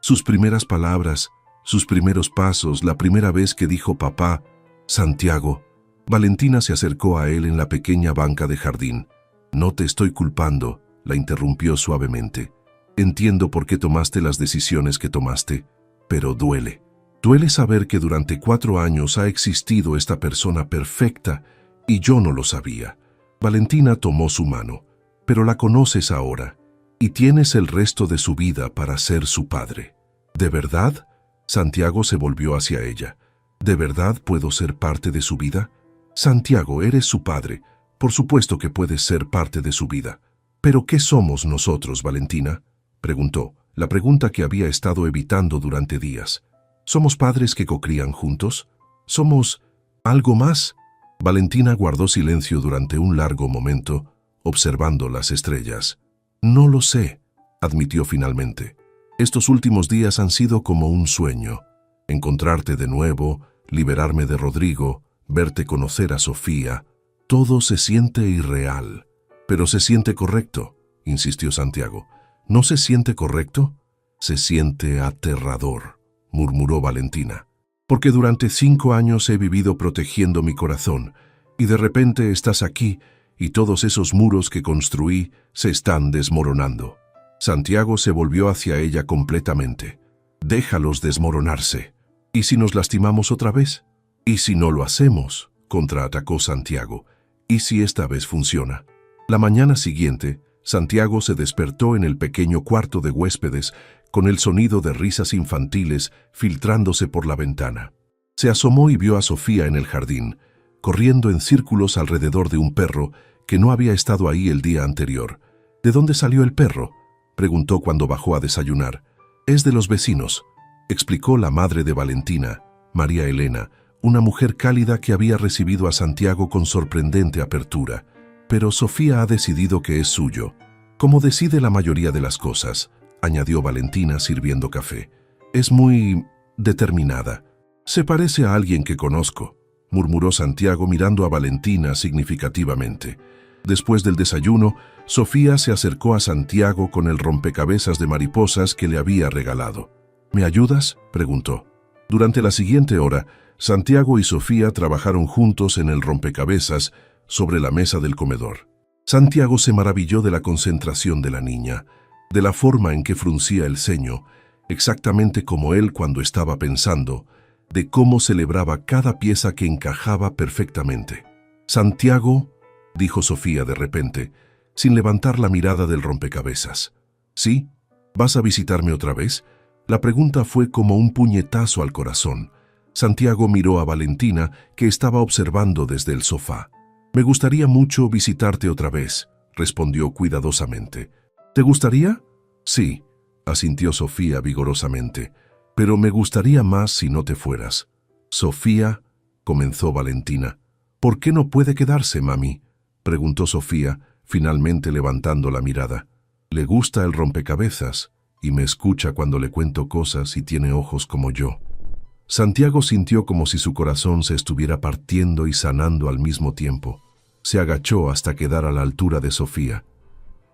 «Sus primeras palabras, sus primeros pasos, la primera vez que dijo papá». «Santiago». Valentina se acercó a él en la pequeña banca de jardín. «No te estoy culpando», la interrumpió suavemente. «Entiendo por qué tomaste las decisiones que tomaste, pero duele. Duele saber que durante 4 años ha existido esta persona perfecta y yo no lo sabía». Valentina tomó su mano. «Pero la conoces ahora y tienes el resto de su vida para ser su padre». «¿De verdad?». Santiago se volvió hacia ella. «¿De verdad puedo ser parte de su vida?». «Santiago, eres su padre. Por supuesto que puedes ser parte de su vida». «¿Pero qué somos nosotros, Valentina?», preguntó, la pregunta que había estado evitando durante días. «¿Somos padres que cocrían juntos? ¿Somos algo más?». Valentina guardó silencio durante un largo momento, observando las estrellas. «No lo sé», admitió finalmente. «Estos últimos días han sido como un sueño. Encontrarte de nuevo, liberarme de Rodrigo, verte conocer a Sofía, todo se siente irreal». «Pero se siente correcto», insistió Santiago. «¿No se siente correcto?». «Se siente aterrador», murmuró Valentina. «Porque durante 5 años he vivido protegiendo mi corazón, y de repente estás aquí, y todos esos muros que construí se están desmoronando». Santiago se volvió hacia ella completamente. «Déjalos desmoronarse. ¿Y si nos lastimamos otra vez?». ¿Y si no lo hacemos?, contraatacó Santiago. ¿Y si esta vez funciona? La mañana siguiente, Santiago se despertó en el pequeño cuarto de huéspedes con el sonido de risas infantiles filtrándose por la ventana. Se asomó y vio a Sofía en el jardín, corriendo en círculos alrededor de un perro que no había estado ahí el día anterior. ¿De dónde salió el perro?, preguntó cuando bajó a desayunar. Es de los vecinos, explicó la madre de Valentina, María Elena, una mujer cálida que había recibido a Santiago con sorprendente apertura. Pero Sofía ha decidido que es suyo, como decide la mayoría de las cosas, añadió Valentina sirviendo café. Es muy determinada. Se parece a alguien que conozco, murmuró Santiago mirando a Valentina significativamente. Después del desayuno, Sofía se acercó a Santiago con el rompecabezas de mariposas que le había regalado. ¿Me ayudas?, preguntó. Durante la siguiente hora, Santiago y Sofía trabajaron juntos en el rompecabezas sobre la mesa del comedor. Santiago se maravilló de la concentración de la niña, de la forma en que fruncía el ceño, exactamente como él cuando estaba pensando, de cómo celebraba cada pieza que encajaba perfectamente. «Santiago», dijo Sofía de repente, sin levantar la mirada del rompecabezas. «¿Sí? ¿Vas a visitarme otra vez?». La pregunta fue como un puñetazo al corazón. Santiago miró a Valentina, que estaba observando desde el sofá. «Me gustaría mucho visitarte otra vez», respondió cuidadosamente. «¿Te gustaría?». «Sí», asintió Sofía vigorosamente, «pero me gustaría más si no te fueras». «Sofía», comenzó Valentina. «¿Por qué no puede quedarse, mami?», preguntó Sofía, finalmente levantando la mirada. «Le gusta el rompecabezas y me escucha cuando le cuento cosas y tiene ojos como yo». Santiago sintió como si su corazón se estuviera partiendo y sanando al mismo tiempo. Se agachó hasta quedar a la altura de Sofía.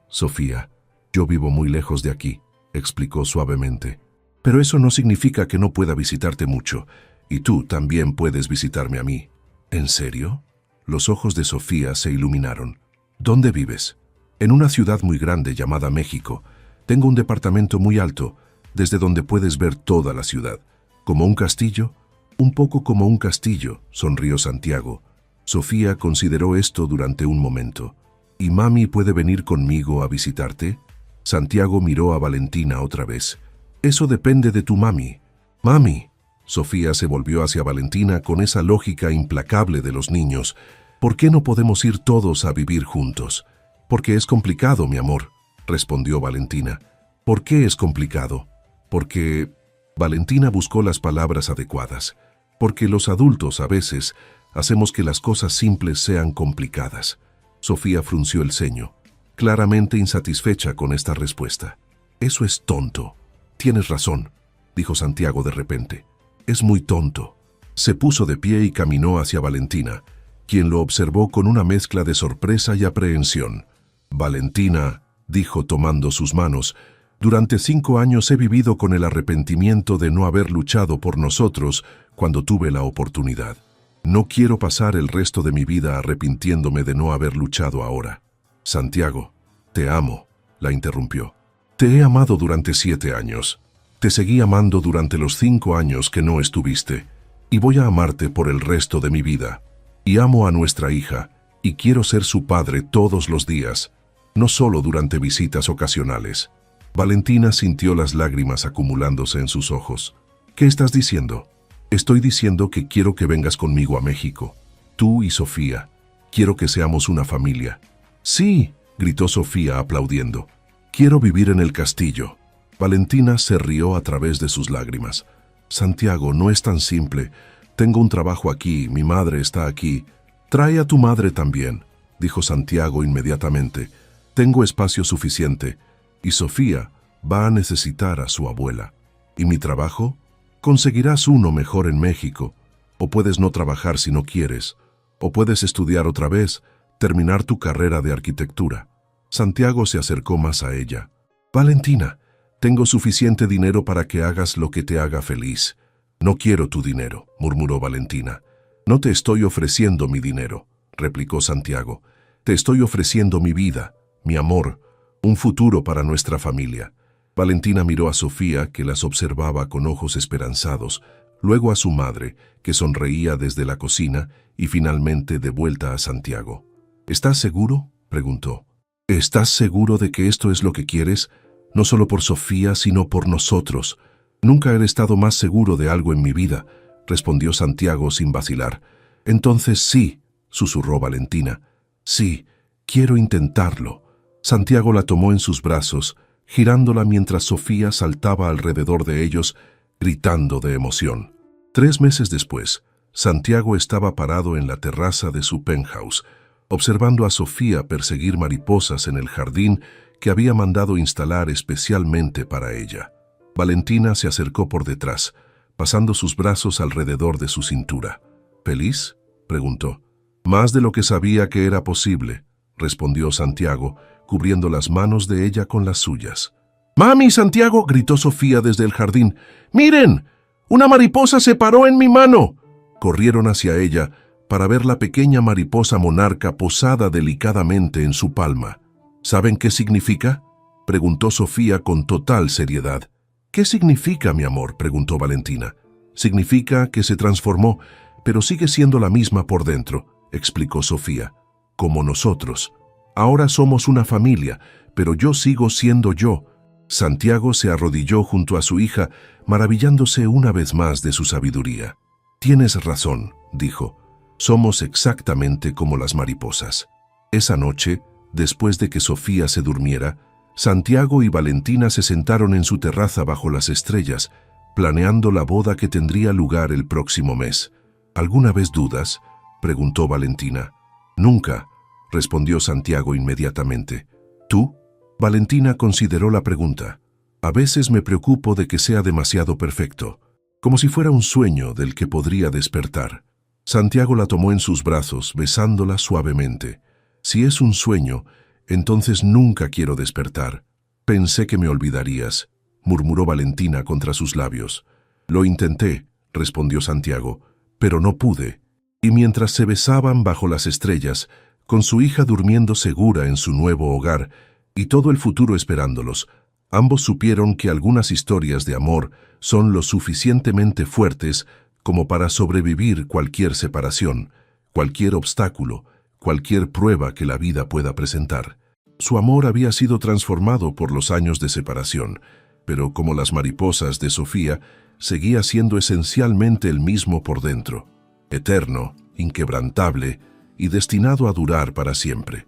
«Sofía, yo vivo muy lejos de aquí», explicó suavemente. «Pero eso no significa que no pueda visitarte mucho, y tú también puedes visitarme a mí». «¿En serio?». Los ojos de Sofía se iluminaron. «¿Dónde vives?». «En una ciudad muy grande llamada México. Tengo un departamento muy alto, desde donde puedes ver toda la ciudad». «¿Como un castillo?». «Un poco como un castillo», sonrió Santiago. Sofía consideró esto durante un momento. «¿Y mami puede venir conmigo a visitarte?». Santiago miró a Valentina otra vez. «Eso depende de tu mami». «Mami». Sofía se volvió hacia Valentina con esa lógica implacable de los niños. «¿Por qué no podemos ir todos a vivir juntos?». «Porque es complicado, mi amor», respondió Valentina. «¿Por qué es complicado?». «Porque…». Valentina buscó las palabras adecuadas. «Porque los adultos a veces hacemos que las cosas simples sean complicadas». Sofía frunció el ceño, claramente insatisfecha con esta respuesta. «Eso es tonto». «Tienes razón», dijo Santiago de repente. «Es muy tonto». Se puso de pie y caminó hacia Valentina, quien lo observó con una mezcla de sorpresa y aprehensión. «Valentina», dijo tomando sus manos, «durante 5 años he vivido con el arrepentimiento de no haber luchado por nosotros cuando tuve la oportunidad. No quiero pasar el resto de mi vida arrepintiéndome de no haber luchado ahora». «Santiago, te amo», la interrumpió. «Te he amado durante 7 años. Te seguí amando durante los 5 años que no estuviste. Y voy a amarte por el resto de mi vida. Y amo a nuestra hija, y quiero ser su padre todos los días, no solo durante visitas ocasionales». Valentina sintió las lágrimas acumulándose en sus ojos. «¿Qué estás diciendo?». «Estoy diciendo que quiero que vengas conmigo a México. Tú y Sofía. Quiero que seamos una familia». «Sí», gritó Sofía aplaudiendo. «Quiero vivir en el castillo». Valentina se rió a través de sus lágrimas. «Santiago, no es tan simple. Tengo un trabajo aquí, mi madre está aquí». «Trae a tu madre también», dijo Santiago inmediatamente. «Tengo espacio suficiente. Y Sofía va a necesitar a su abuela». «¿Y mi trabajo?». «Conseguirás uno mejor en México. O puedes no trabajar si no quieres. O puedes estudiar otra vez, terminar tu carrera de arquitectura». Santiago se acercó más a ella. «Valentina, tengo suficiente dinero para que hagas lo que te haga feliz». «No quiero tu dinero», murmuró Valentina. «No te estoy ofreciendo mi dinero», replicó Santiago. «Te estoy ofreciendo mi vida, mi amor, un futuro para nuestra familia». Valentina miró a Sofía, que las observaba con ojos esperanzados. luego a su madre, que sonreía desde la cocina, y finalmente de vuelta a Santiago. ¿Estás seguro?, preguntó. ¿Estás seguro de que esto es lo que quieres? No solo por Sofía, sino por nosotros. Nunca he estado más seguro de algo en mi vida, respondió Santiago sin vacilar. Entonces sí, susurró Valentina. Sí, quiero intentarlo. Santiago la tomó en sus brazos, girándola mientras Sofía saltaba alrededor de ellos, gritando de emoción. 3 meses después, Santiago estaba parado en la terraza de su penthouse, observando a Sofía perseguir mariposas en el jardín que había mandado instalar especialmente para ella. Valentina se acercó por detrás, pasando sus brazos alrededor de su cintura. ¿Feliz?, preguntó. Más de lo que sabía que era posible, respondió Santiago, cubriendo las manos de ella con las suyas. ¡Mami, Santiago!, gritó Sofía desde el jardín. ¡Miren! ¡Una mariposa se paró en mi mano! Corrieron hacia ella para ver la pequeña mariposa monarca posada delicadamente en su palma. ¿Saben qué significa?, preguntó Sofía con total seriedad. ¿Qué significa, mi amor?, preguntó Valentina. Significa que se transformó, pero sigue siendo la misma por dentro, explicó Sofía. Como nosotros. Ahora somos una familia, pero yo sigo siendo yo. Santiago se arrodilló junto a su hija, maravillándose una vez más de su sabiduría. Tienes razón, dijo. Somos exactamente como las mariposas. Esa noche, después de que Sofía se durmiera, Santiago y Valentina se sentaron en su terraza bajo las estrellas, planeando la boda que tendría lugar el próximo mes. ¿Alguna vez dudas?, preguntó Valentina. Nunca, respondió Santiago inmediatamente. ¿Tú? Valentina consideró la pregunta. A veces me preocupo de que sea demasiado perfecto, como si fuera un sueño del que podría despertar. Santiago la tomó en sus brazos, besándola suavemente. Si es un sueño, entonces nunca quiero despertar. Pensé que me olvidarías, murmuró Valentina contra sus labios. Lo intenté, respondió Santiago, pero no pude. Y mientras se besaban bajo las estrellas, con su hija durmiendo segura en su nuevo hogar, y todo el futuro esperándolos, ambos supieron que algunas historias de amor son lo suficientemente fuertes como para sobrevivir cualquier separación, cualquier obstáculo, cualquier prueba que la vida pueda presentar. Su amor había sido transformado por los años de separación, pero como las mariposas de Sofía, seguía siendo esencialmente el mismo por dentro, eterno, inquebrantable y destinado a durar para siempre.